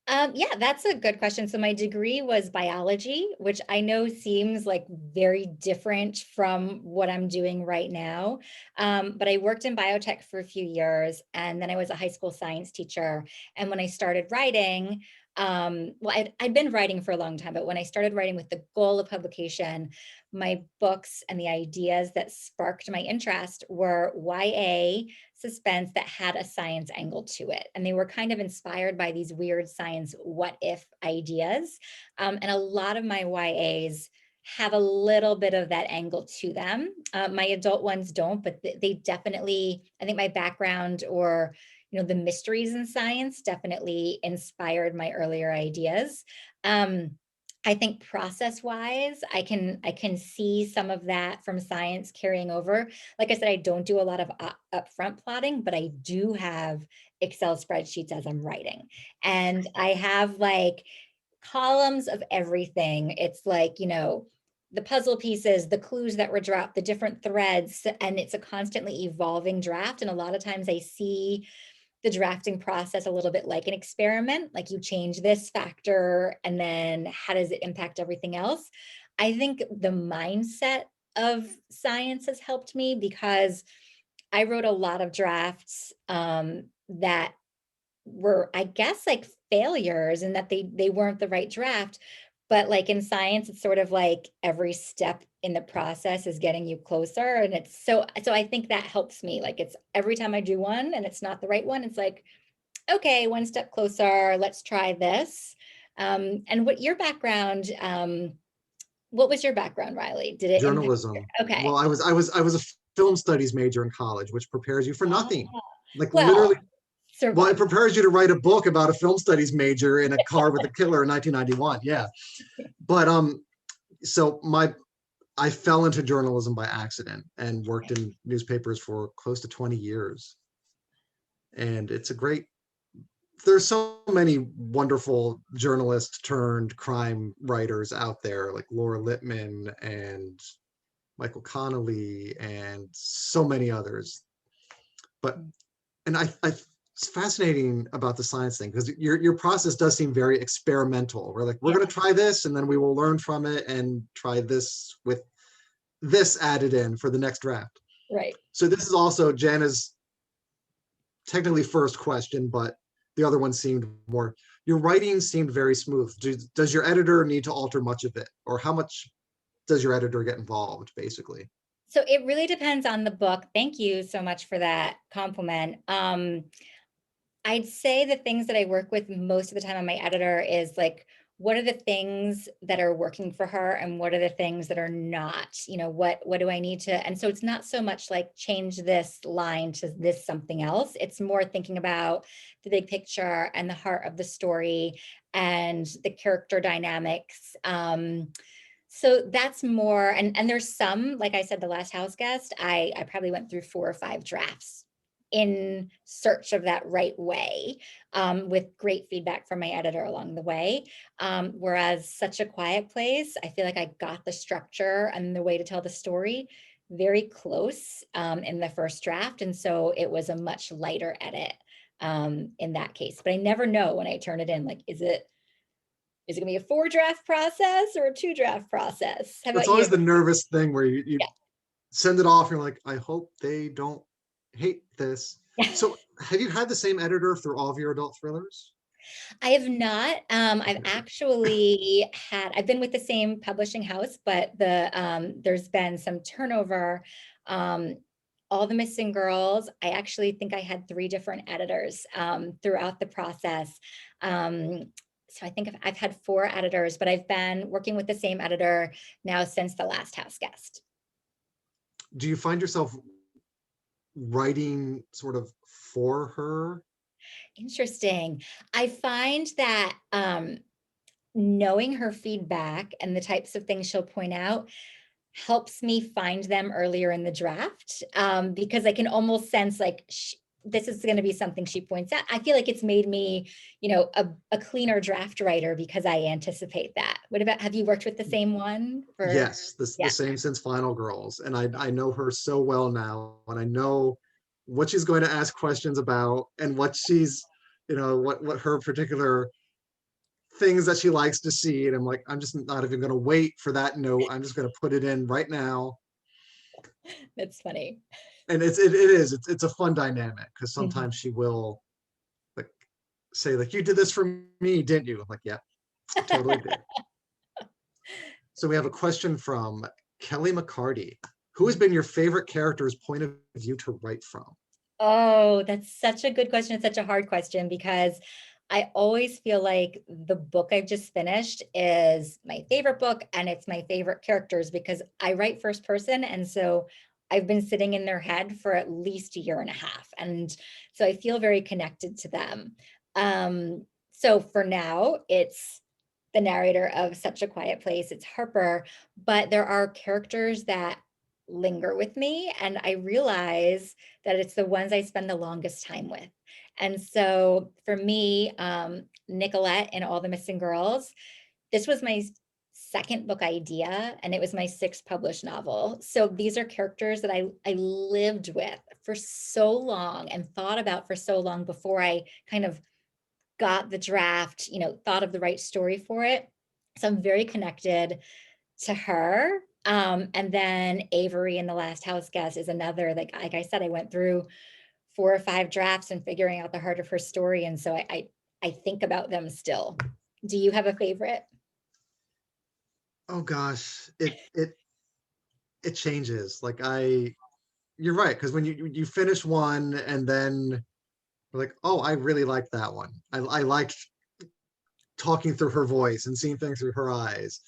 Yeah, that's a good question. So my degree was biology, which I know seems like very different from what I'm doing right now. But I worked in biotech for a few years, and then I was a high school science teacher. And when I started writing, well, I'd been writing for a long time, but when I started writing with the goal of publication, my books and the ideas that sparked my interest were YA suspense that had a science angle to it. And they were kind of inspired by these weird science what if ideas. And a lot of my YAs have a little bit of that angle to them. My adult ones don't, but they definitely, I think my background or the mysteries in science definitely inspired my earlier ideas. I think process wise, I can see some of that from science carrying over. Like I said, I don't do a lot of upfront plotting, but I do have Excel spreadsheets as I'm writing. And I have like columns of everything. It's like, the puzzle pieces, the clues that were dropped, the different threads, and it's a constantly evolving draft. And a lot of times I see the drafting process a little bit like an experiment, like you change this factor and then how does it impact everything else? I think the mindset of science has helped me because I wrote a lot of drafts that were, I guess, like failures and that they weren't the right draft. But like in science, it's sort of like every step in the process is getting you closer. And it's so I think that helps me. Like it's every time I do one and it's not the right one, it's like, okay, one step closer, let's try this. And what your background, what was your background, Riley? Did it impact? Journalism. Okay. Well, I was a film studies major in college, which prepares you for nothing. Like Well, literally, well, it prepares you to write a book about a film studies major in a car with a killer in 1991. Yeah. But so I fell into journalism by accident and worked in newspapers for close to 20 years. And there's so many wonderful journalists turned crime writers out there, like Laura Lippman and Michael Connolly and so many others. And it's fascinating about the science thing because your process does seem very experimental. We're going to try this and then we will learn from it and try this with this added in for the next draft. Right. So this is also Jana's technically first question, but the other one seemed more, your writing seemed very smooth. Does your editor need to alter much of it? Or how much does your editor get involved, basically? So it really depends on the book. Thank you so much for that compliment. I'd say the things that I work with most of the time on my editor is like, what are the things that are working for her and what are the things that are not? What do I need to? And so it's not so much like change this line to this something else. It's more thinking about the big picture and the heart of the story and the character dynamics. So that's more, and there's some, like I said, the last house guest, I probably went through 4 or 5 drafts in search of that right way, with great feedback from my editor along the way. Whereas Such a Quiet Place, I feel like I got the structure and the way to tell the story very close in the first draft. And so it was a much lighter edit in that case. But I never know when I turn it in, like, is it gonna be a 4 draft process or a 2 draft process? How about It's you? always the nervous thing where you send it off, and you're like, I hope they don't hate this. So have you had the same editor through all of your adult thrillers? I have not. I've actually I've been with the same publishing house, but there's been some turnover. All the Missing Girls, I actually think I had 3 different editors throughout the process. So I think I've had 4 editors, but I've been working with the same editor now since the last house guest. do you find yourself writing sort of for her? Interesting. I find that knowing her feedback and the types of things she'll point out helps me find them earlier in the draft, because I can almost sense like this is going to be something she points out. I feel like it's made me, a cleaner draft writer because I anticipate that. What about, have you worked with the same one for? Yes, the Yeah. same since Final Girls, and I know her so well now, and I know what she's going to ask questions about, and what she's, what her particular things that she likes to see, and I'm like, I'm just not even going to wait for that note. I'm just going to put it in right now. That's funny. And it's a fun dynamic, because Mhm. sometimes she will like say like, you did this for me, didn't you? I'm like, yeah, totally did. So we have a question from Kelly McCarty. Who has been your favorite character's point of view to write from? Oh, that's such a good question. It's such a hard question because I always feel like the book I've just finished is my favorite book and it's my favorite characters because I write first person. And so I've been sitting in their head for at least a year and a half. And so I feel very connected to them. So for now, it's the narrator of Such a Quiet Place. It's Harper, but there are characters that linger with me. And I realize that it's the ones I spend the longest time with. And so for me, Nicolette and All the Missing Girls, this was my second book idea and it was my sixth published novel. So these are characters that I lived with for so long and thought about for so long before I kind of got the draft, thought of the right story for it. So I'm very connected to her. And then Avery in The Last House Guest is another, like I said, I went through 4 or 5 drafts and figuring out the heart of her story. And so I think about them still. Do you have a favorite? Oh gosh, it changes. Like you're right, because when you finish one and then you're like, oh, I really liked that one. I liked talking through her voice and seeing things through her eyes.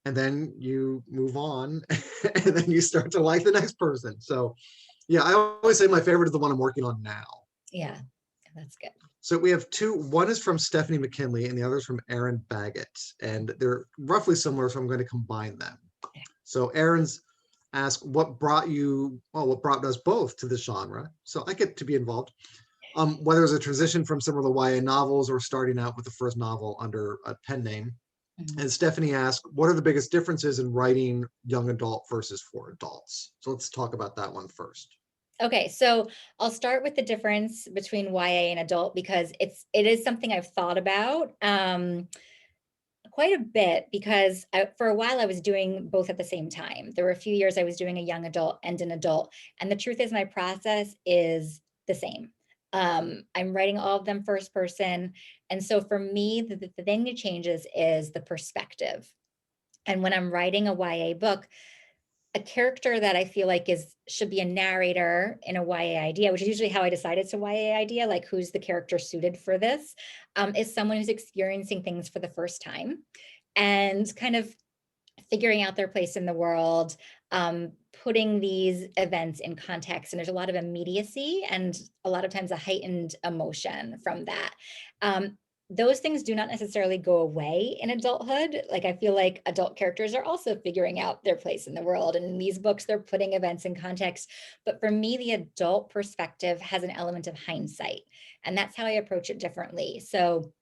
And then you move on and then you start to like the next person. So yeah, I always say my favorite is the one I'm working on now. Yeah, that's good. So we have two. One is from Stephanie McKinley and the other is from Erin Baggett. And they're roughly similar, so I'm going to combine them. So Erin's asked, what brought us both to the genre? So I get to be involved. Whether it's a transition from some of the YA novels or starting out with the first novel under a pen name. Mhm. And Stephanie asked, what are the biggest differences in writing young adult versus for adults? So let's talk about that one first. Okay, so I'll start with the difference between YA and adult because it is something I've thought about quite a bit because for a while I was doing both at the same time. There were a few years I was doing a young adult and an adult, and the truth is my process is the same. I'm writing all of them first person, and so for me, the thing that changes is the perspective. And when I'm writing a YA book, a character that I feel like should be a narrator in a YA idea, which is usually how I decide it's a YA idea, like who's the character suited for this, is someone who's experiencing things for the first time and kind of figuring out their place in the world, putting these events in context. And there's a lot of immediacy and a lot of times a heightened emotion from that. Those things do not necessarily go away in adulthood. Like I feel like adult characters are also figuring out their place in the world. And in these books, they're putting events in context. But for me, the adult perspective has an element of hindsight. And that's how I approach it differently. So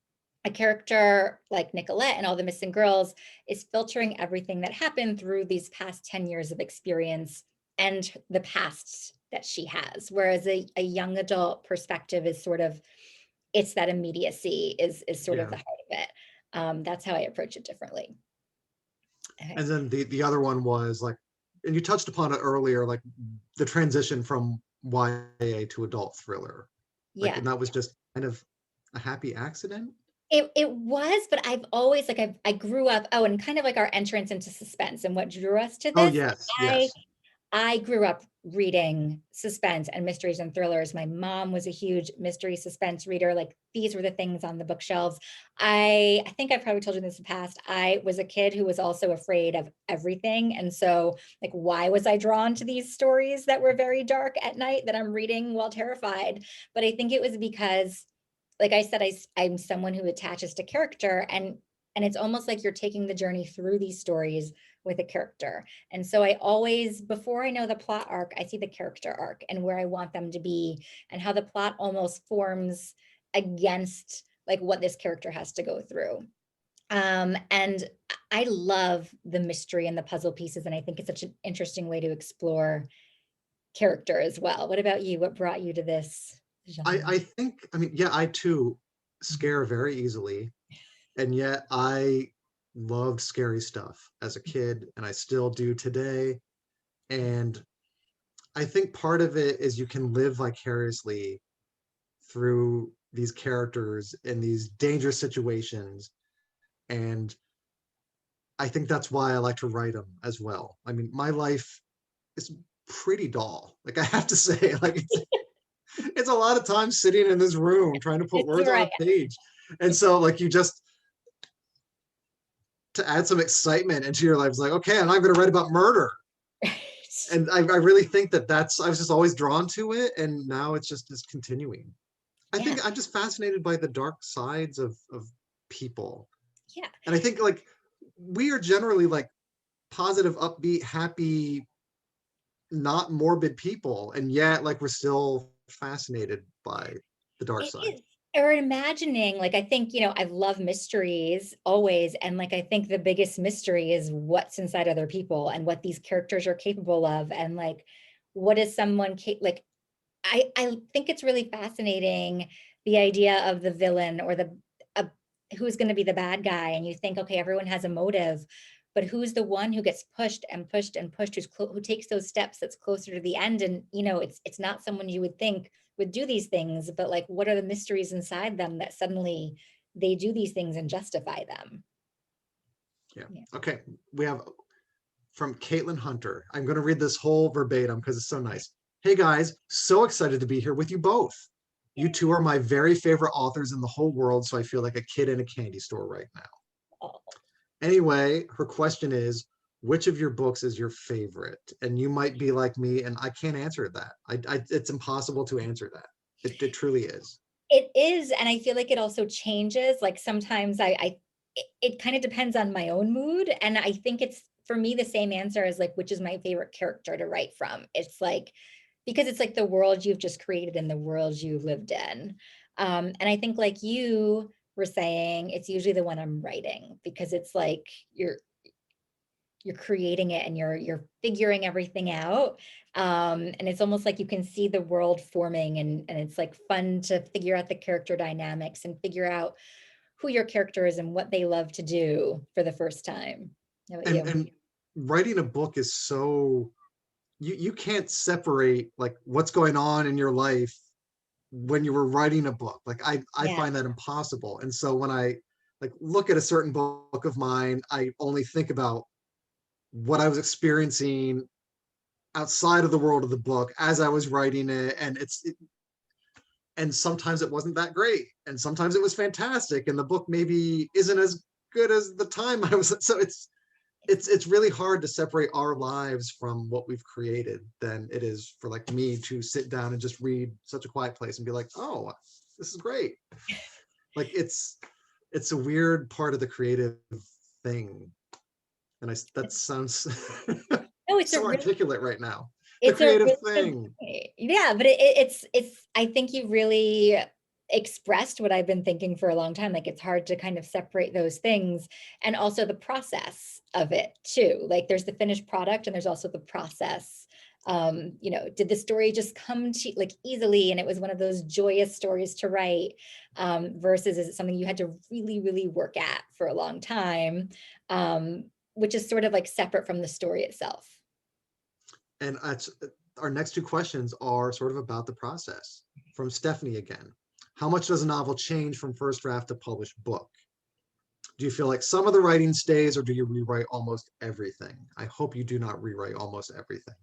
a character like Nicolette and All the Missing Girls is filtering everything that happened through these past 10 years of experience and the past that she has. Whereas a young adult perspective is sort of, it's that immediacy is sort of the heart of it. That's how I approach it differently. Okay. And then the other one was like, and you touched upon it earlier, like the transition from YA to adult thriller. Like, Yeah. and that was just kind of a happy accident. It was, but I've always I grew up, and kind of like our entrance into suspense and what drew us to Oh this. yes, I yes. I grew up reading suspense and mysteries and thrillers. My mom was a huge mystery suspense reader. Like these were the things on the bookshelves. I think I've probably told you this in the past. I was a kid who was also afraid of everything. And so like, why was I drawn to these stories that were very dark at night that I'm reading while terrified? But I think it was because, like I said, I'm someone who attaches to character, and it's almost like you're taking the journey through these stories with a character. And so I always, before I know the plot arc, I see the character arc and where I want them to be and how the plot almost forms against like what this character has to go through. And I love the mystery and the puzzle pieces. And I think it's such an interesting way to explore character as well. What about you? What brought you to this genre? I think, I mean, yeah, I too scare very easily. And yet I loved scary stuff as a kid, and I still do today. And I think part of it is you can live vicariously through these characters in these dangerous situations. And I think that's why I like to write them as well. I mean, my life is pretty dull. Like I have to say, like it's a lot of time sitting in this room trying to put It's words on right. a page. And so like you just, to add some excitement into your life, it's like, okay, and I'm going to write about murder. And I really think that I was just always drawn to it. And now it's just continuing. I Yeah. think I'm just fascinated by the dark sides of people. Yeah. And I think like we are generally like positive, upbeat, happy, not morbid people. And yet like we're still fascinated by the dark It side. is. Or imagining, like, I think, I've loved mysteries always. And like, I think the biggest mystery is what's inside other people and what these characters are capable of. And like, what is someone, like, I think it's really fascinating, the idea of the villain or uh, who's going to be the bad guy. And you think, okay, everyone has a motive, but who's the one who gets pushed and pushed and pushed, who takes those steps that's closer to the end? And, it's not someone you would think would do these things, but like, what are the mysteries inside them that suddenly they do these things and justify them? Yeah. Yeah. Okay. We have from Caitlin Hunter. I'm going to read this whole verbatim because it's so nice. Hey guys, so excited to be here with you both. You two are my very favorite authors in the whole world, so I feel like a kid in a candy store right now. Oh. Anyway, her question is, which of your books is your favorite? And you might be like me, and I can't answer that. It's impossible to answer that. It truly is. It is, and I feel like it also changes. Like sometimes it kind of depends on my own mood, and I think it's for me the same answer as like which is my favorite character to write from. It's like because it's like the world you've just created and the world you've lived in. And I think like you were saying, it's usually the one I'm writing because it's like you're creating it and you're figuring everything out. And it's almost like you can see the world forming, and it's like fun to figure out the character dynamics and figure out who your character is and what they love to do for the first time. How about you? And writing a book is so, you can't separate like what's going on in your life when you were writing a book. Like I Yeah. find that impossible. And so when I like look at a certain book of mine, I only think about what I was experiencing outside of the world of the book as I was writing it. And and sometimes it wasn't that great. And sometimes it was fantastic. And the book maybe isn't as good as the time I was. So it's really hard to separate our lives from what we've created than it is for like me to sit down and just read Such a Quiet Place and be like, oh, this is great. Like it's a weird part of the creative thing. And that sounds No, it's a so really articulate right now. The it's a creative really good thing. point. Yeah, but it's I think you really expressed what I've been thinking for a long time. Like it's hard to kind of separate those things, and also the process of it too. Like there's the finished product and there's also the process. Did the story just come to like easily and it was one of those joyous stories to write, versus is it something you had to really, really work at for a long time, which is sort of like separate from the story itself. And our next two questions are sort of about the process. From Stephanie again. How much does a novel change from first draft to published book? Do you feel like some of the writing stays, or do you rewrite almost everything? I hope you do not rewrite almost everything.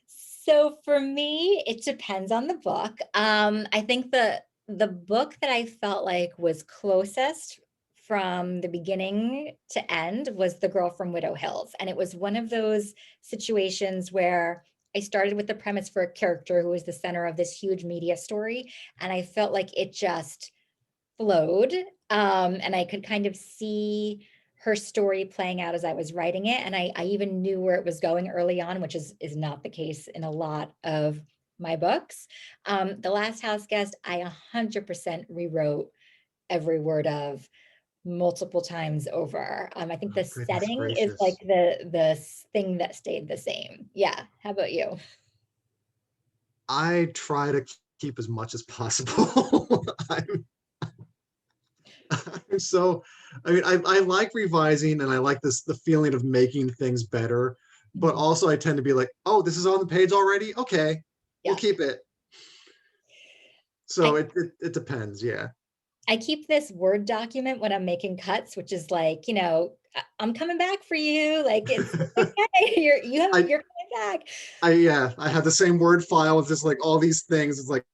So for me, it depends on the book. I think the book that I felt like was closest from the beginning to end was The Girl from Widow Hills. And it was one of those situations where I started with the premise for a character who was the center of this huge media story. And I felt like it just flowed. And I could kind of see her story playing out as I was writing it. And I even knew where it was going early on, which is not the case in a lot of my books. The Last House Guest, I 100% rewrote every word of multiple times over. I think the Oh, goodness setting is like gracious. the thing that stayed the same. Yeah. How about you? I try to keep as much as possible. So, I mean, I like revising and I like the feeling of making things better, but Mhm. also I tend to be like, oh, this is on the page already? Okay, we'll Yeah. keep it. So I it depends, yeah. I keep this Word document when I'm making cuts, which is like, I'm coming back for you. Like it's okay. I You're coming back. yeah, I have the same Word file with just like all these things. It's like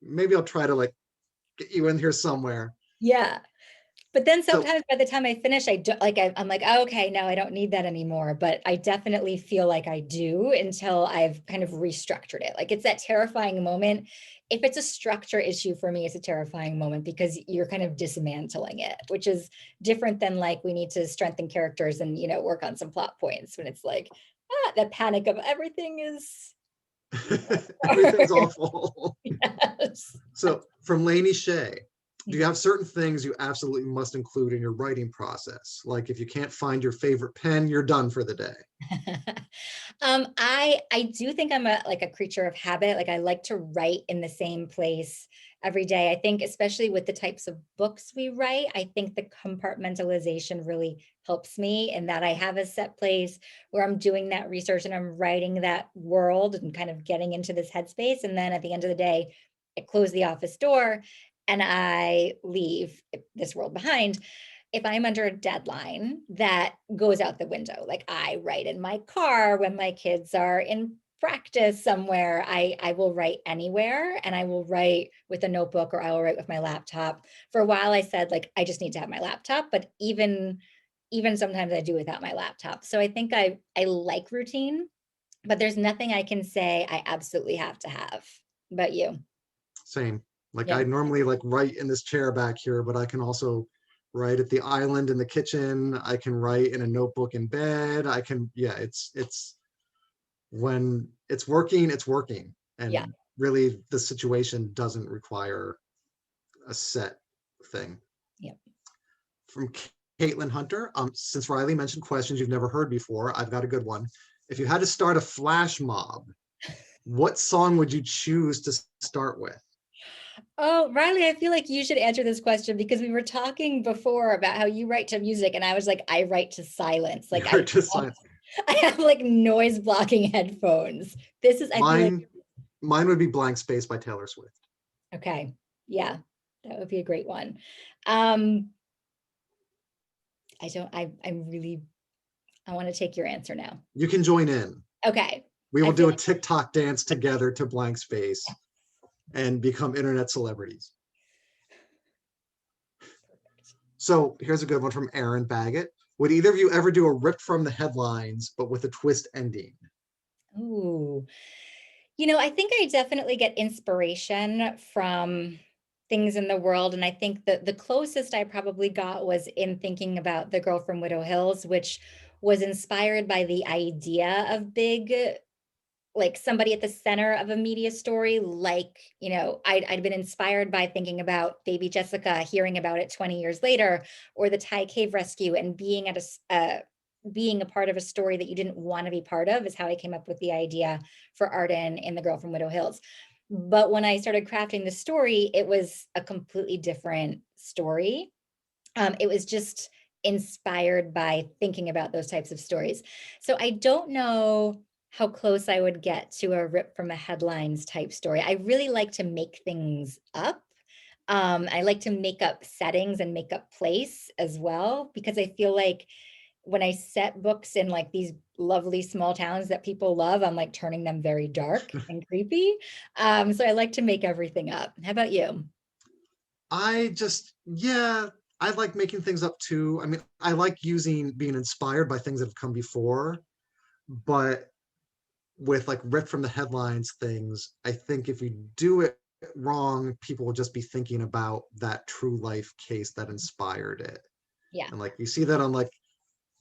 maybe I'll try to like get you in here somewhere. Yeah. But then So sometimes by the time I finish, I do like I'm like, oh, okay, no, I don't need that anymore. But I definitely feel like I do until I've kind of restructured it. Like it's that terrifying moment. If it's a structure issue for me, it's a terrifying moment because you're kind of dismantling it, which is different than like we need to strengthen characters and work on some plot points when it's like the panic of everything is everything's awful. yes. So from Lainey Shea, do you have certain things you absolutely must include in your writing process? Like if you can't find your favorite pen, you're done for the day. I do think I'm a creature of habit. Like I like to write in the same place every day. I think especially with the types of books we write, I think the compartmentalization really helps me in that I have a set place where I'm doing that research and I'm writing that world and kind of getting into this headspace. And then at the end of the day, I close the office door and I leave this world behind. If I'm under a deadline, that goes out the window. Like I write in my car when my kids are in practice somewhere. I will write anywhere and I will write with a notebook or I will write with my laptop. For a while I said like I just need to have my laptop, but even sometimes I do without my laptop. So I think I like routine, but there's nothing I can say I absolutely have to have. But you? Same. Like Yeah. I normally like write in this chair back here, but I can also write at the island in the kitchen. I can write in a notebook in bed. I can, yeah, it's when it's working, it's working. Yeah. And really the situation doesn't require a set thing. Yeah. From Caitlin Hunter, since Riley mentioned questions you've never heard before, I've got a good one. If you had to start a flash mob, what song would you choose to start with? Oh, Riley, I feel like you should answer this question because we were talking before about how you write to music, and I was like, I write to silence. Like You're just like, I have like noise blocking headphones. This is, I feel like, mine mine would be Blank Space by Taylor Swift. okay, yeah, that would be a great one. Um, I don't, I'm really, I want to take your answer now. You can join in. Okay, We I will feel do a like, TikTok dance together to Blank Space and become internet celebrities. So here's a good one from Aaron Baggett. Would either of you ever do a rip from the headlines, but with a twist ending? ooh, I think I definitely get inspiration from things in the world. And I think that the closest I probably got was in thinking about The Girl from Widow Hills, which was inspired by the idea of big, like somebody at the center of a media story. Like, I'd been inspired by thinking about baby Jessica, hearing about it 20 years later, or the Thai cave rescue and being at being a part of a story that you didn't want to be part of is how I came up with the idea for Arden in The Girl from Widow Hills. But when I started crafting the story, it was a completely different story. It was just inspired by thinking about those types of stories. So I don't know how close I would get to a rip from the headlines type story. I really like to make things up. I like to make up settings and make up place as well, because I feel like when I set books in like these lovely small towns that people love, I'm like turning them very dark and creepy. So I like to make everything up. How about you? Yeah, I like making things up too. I mean, I like being inspired by things that have come before, but with like ripped from the headlines things, I think if you do it wrong, people will just be thinking about that true life case that inspired it. Yeah. And like you see that on like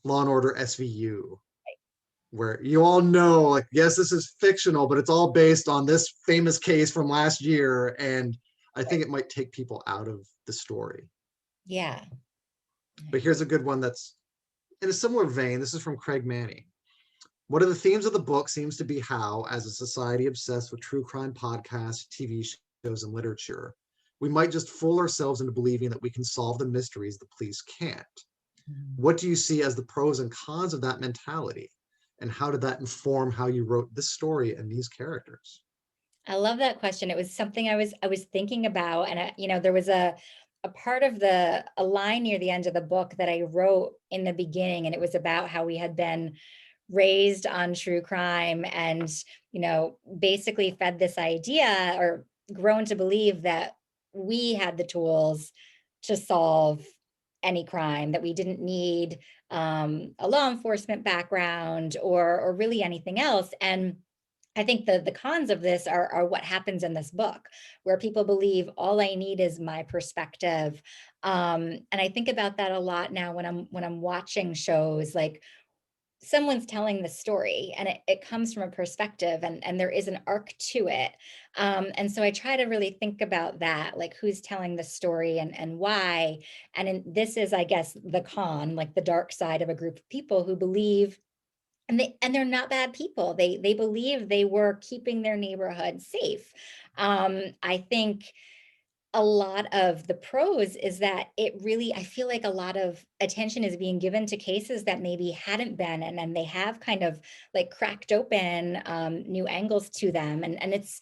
Law and Order SVU, where you all know, like, yes, this is fictional, but it's all based on this famous case from last year. And I think it might take people out of the story. Yeah. But here's a good one that's in a similar vein. This is from Craig Manning. One of the themes of the book seems to be how, as a society obsessed with true crime podcasts, TV shows, and literature, we might just fool ourselves into believing that we can solve the mysteries the police can't. What do you see as the pros and cons of that mentality? And how did that inform how you wrote this story and these characters? I love that question. It was something I was thinking about, and there was a part of a line near the end of the book that I wrote in the beginning, and it was about how we had been raised on true crime and basically fed this idea or grown to believe that we had the tools to solve any crime, that we didn't need a law enforcement background or really anything else. And I think the cons of this are what happens in this book, where people believe all I need is my perspective. And I think about that a lot now when I'm watching shows, like someone's telling the story and it comes from a perspective and there is an arc to it. And so I try to really think about that, like who's telling the story and why. This is, I guess, the con, like the dark side of a group of people who believe, and they're not bad people. They believe they were keeping their neighborhood safe. I think a lot of the pros is that I feel like a lot of attention is being given to cases that maybe hadn't been, and then they have kind of like cracked open new angles to them. And it's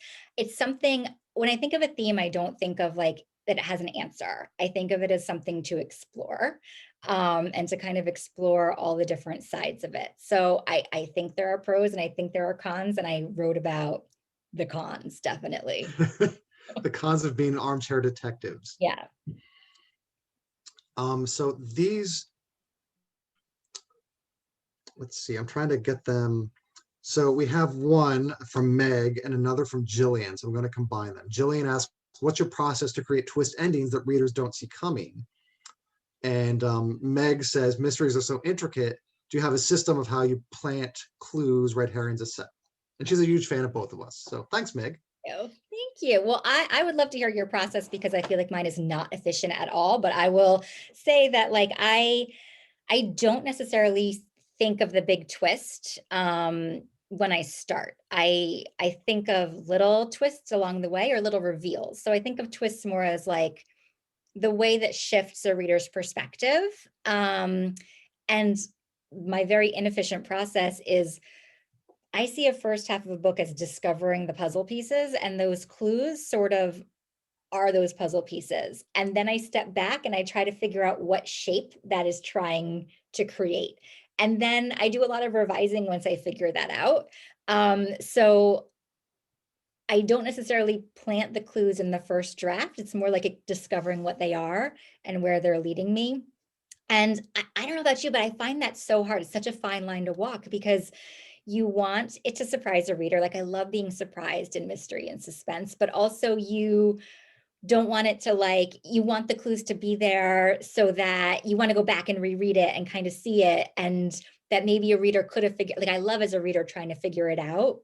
something, when I think of a theme, I don't think of like that it has an answer. I think of it as something to explore, and to kind of explore all the different sides of it. So I think there are pros and I think there are cons, and I wrote about the cons, definitely. The cons of being armchair detectives. Yeah. So these, let's see, I'm trying to get them. So we have one from Meg and another from Jillian. So I'm going to combine them. Jillian asks, what's your process to create twist endings that readers don't see coming? And Meg says, mysteries are so intricate. Do you have a system of how you plant clues, red herrings, etc.? And she's a huge fan of both of us. So thanks, Meg. Oh, thank you. Well, I would love to hear your process because I feel like mine is not efficient at all. But I will say that like I don't necessarily think of the big twist when I start. I think of little twists along the way or little reveals. So I think of twists more as like the way that shifts a reader's perspective. And my very inefficient process is I see a first half of a book as discovering the puzzle pieces, and those clues sort of are those puzzle pieces. And then I step back and I try to figure out what shape that is trying to create. And then I do a lot of revising once I figure that out. So I don't necessarily plant the clues in the first draft. It's more like discovering what they are and where they're leading me. And I don't know about you, but I find that so hard. It's such a fine line to walk because you want it to surprise a reader. Like I love being surprised in mystery and suspense, but also you don't want it to you want the clues to be there so that you want to go back and reread it and kind of see it. And that maybe a reader could have figured, like I love as a reader trying to figure it out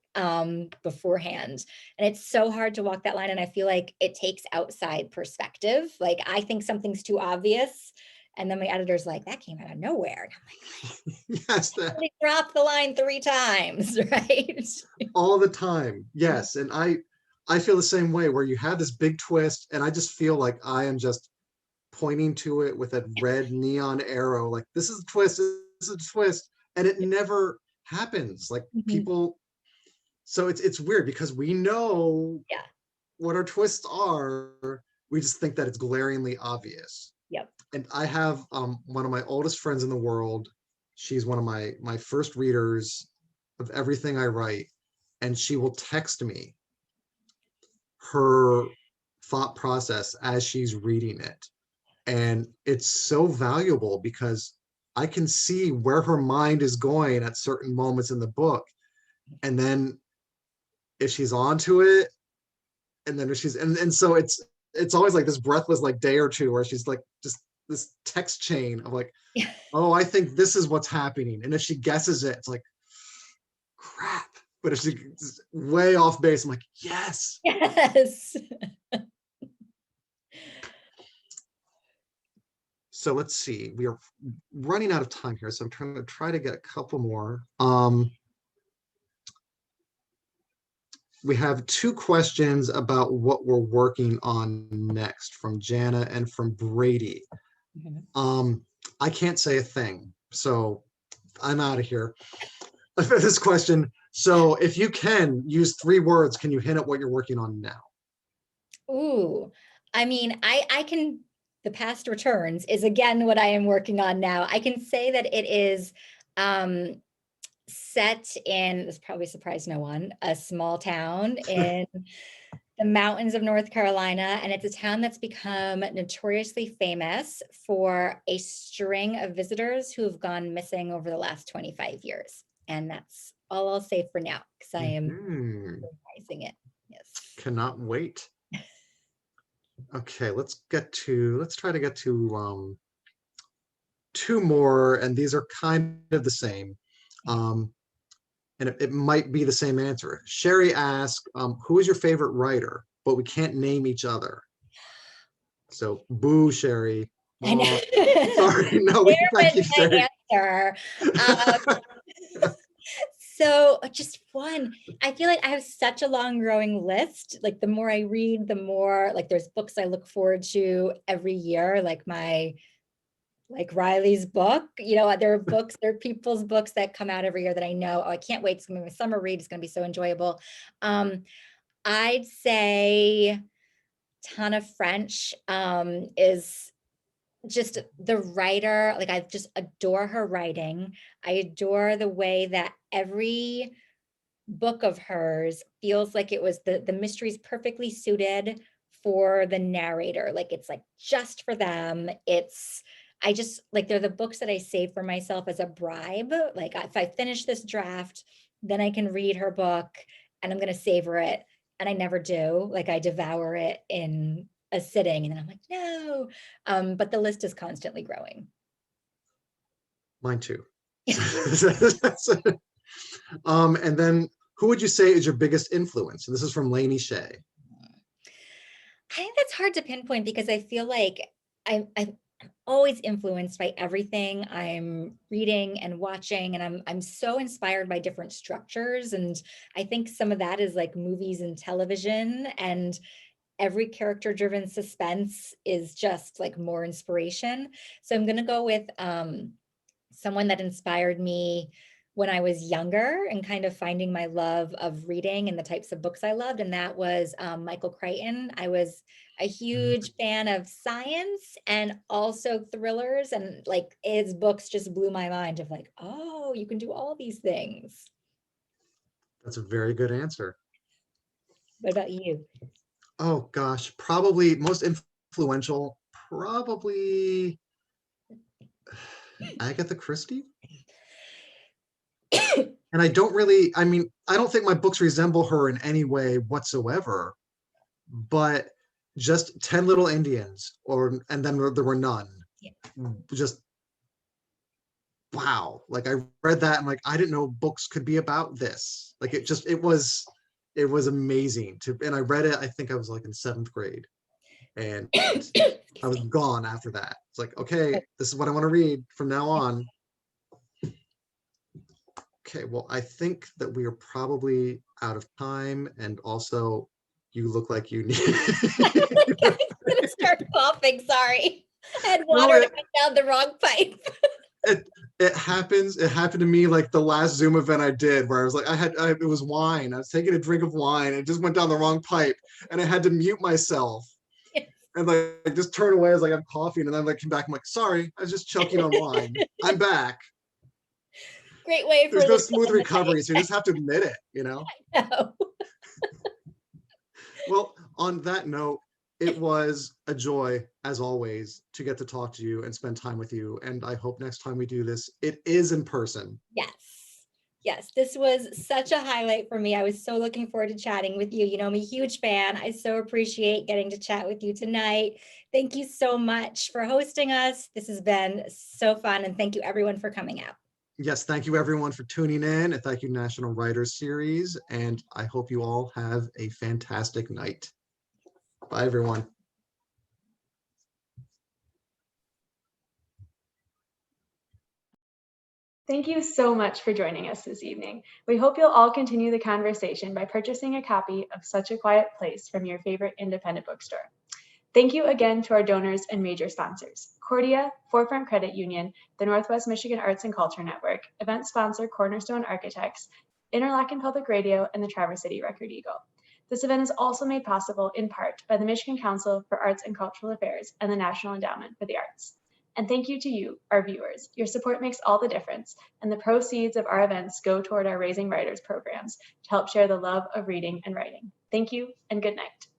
beforehand. And it's so hard to walk that line. And I feel like it takes outside perspective. Like I think something's too obvious. And then my editor's like, that came out of nowhere. And I'm like, yes, they dropped the line 3 times, right? all the time. Yes. And I feel the same way, where you have this big twist and I just feel like I am just pointing to it with a red neon arrow. Like, this is a twist, this is a twist. And it never happens. Like people, so it's weird because we know what our twists are. We just think that it's glaringly obvious. Yep. And I have one of my oldest friends in the world. She's one of my first readers of everything I write, and she will text me her thought process as she's reading it. And it's so valuable because I can see where her mind is going at certain moments in the book. And then if she's onto it, and then if she's, and so it's always like this breathless like day or two where she's like just this text chain of like, oh, I think this is what's happening. And if she guesses it, it's like, crap. But if she's way off base, I'm like, yes. Yes. So let's see, we are running out of time here. So I'm trying to get a couple more. We have 2 questions about what we're working on next from Jana and from Brady. I can't say a thing, so I'm out of here. This question. So if you can use 3 words, can you hint at what you're working on now? Ooh, I mean, I can, the past returns is again what I am working on now. I can say that it is set in, this probably surprised no one, a small town in the mountains of North Carolina. And it's a town that's become notoriously famous for a string of visitors who have gone missing over the last 25 years. And that's all I'll say for now, because I am revising it. Yes. Cannot wait. Okay, let's try to get to 2 more, and these are kind of the same. And it might be the same answer. Sherry asked, who is your favorite writer? But we can't name each other. So boo, Sherry. I know. Sorry, no, we thank you, Sherry. Answer. So just one, I feel like I have such a long growing list. Like the more I read, the more, like there's books I look forward to every year, like Riley's book, there are books, there are people's books that come out every year that I know, oh, I can't wait. It's gonna be my summer read. It's gonna be so enjoyable. I'd say Tana French is just the writer. Like I just adore her writing. I adore the way that every book of hers feels like it was the mystery's perfectly suited for the narrator. Like it's like just for them. I just like, they're the books that I save for myself as a bribe. Like if I finish this draft, then I can read her book and I'm going to savor it. And I never do. Like I devour it in a sitting and then I'm like, no. But the list is constantly growing. Mine too. And then who would you say is your biggest influence? And this is from Lainey Shea. I think that's hard to pinpoint because I feel like I'm always influenced by everything I'm reading and watching, and I'm so inspired by different structures. And I think some of that is like movies and television, and every character-driven suspense is just like more inspiration. So I'm gonna go with someone that inspired me when I was younger and kind of finding my love of reading and the types of books I loved. And that was Michael Crichton. I was a huge fan of science and also thrillers, and like his books just blew my mind of like, oh, you can do all these things. That's a very good answer. What about you? Oh gosh, probably most influential, probably Agatha Christie. And I don't think my books resemble her in any way whatsoever, but just 10 Little Indians, and then there were none. Yeah. Just wow. Like I read that and like, I didn't know books could be about this. Like it was amazing and I read it, I think I was like in 7th grade, and I was gone after that. It's like, okay, this is what I want to read from now on. Okay, well, I think that we are probably out of time, and also you look like you need. I'm gonna start coughing, sorry. I had water that went down the wrong pipe. It happens. It happened to me like the last Zoom event I did, where I was like, it was wine. I was taking a drink of wine and it just went down the wrong pipe, and I had to mute myself. Yes. And like just turn away as like I'm coughing, and then like came back. I'm like, sorry, I was just choking on wine. I'm back. great way for There's no this to smooth end the recovery, so you just have to admit it, you know? day. No. Well, on that note, it was a joy, as always, to get to talk to you and spend time with you. And I hope next time we do this, it is in person. Yes. Yes, this was such a highlight for me. I was so looking forward to chatting with you. You know, I'm a huge fan. I so appreciate getting to chat with you tonight. Thank you so much for hosting us. This has been so fun. And thank you everyone for coming out. Yes, thank you everyone for tuning in, and thank you National Writers Series. And I hope you all have a fantastic night. Bye, everyone. Thank you so much for joining us this evening. We hope you'll all continue the conversation by purchasing a copy of Such a Quiet Place from your favorite independent bookstore. Thank you again to our donors and major sponsors: Cordia, Forefront Credit Union, the Northwest Michigan Arts and Culture Network, event sponsor Cornerstone Architects, Interlochen Public Radio, and the Traverse City Record Eagle. This event is also made possible in part by the Michigan Council for Arts and Cultural Affairs and the National Endowment for the Arts. And thank you to you, our viewers. Your support makes all the difference, and the proceeds of our events go toward our Raising Writers programs to help share the love of reading and writing. Thank you, and good night.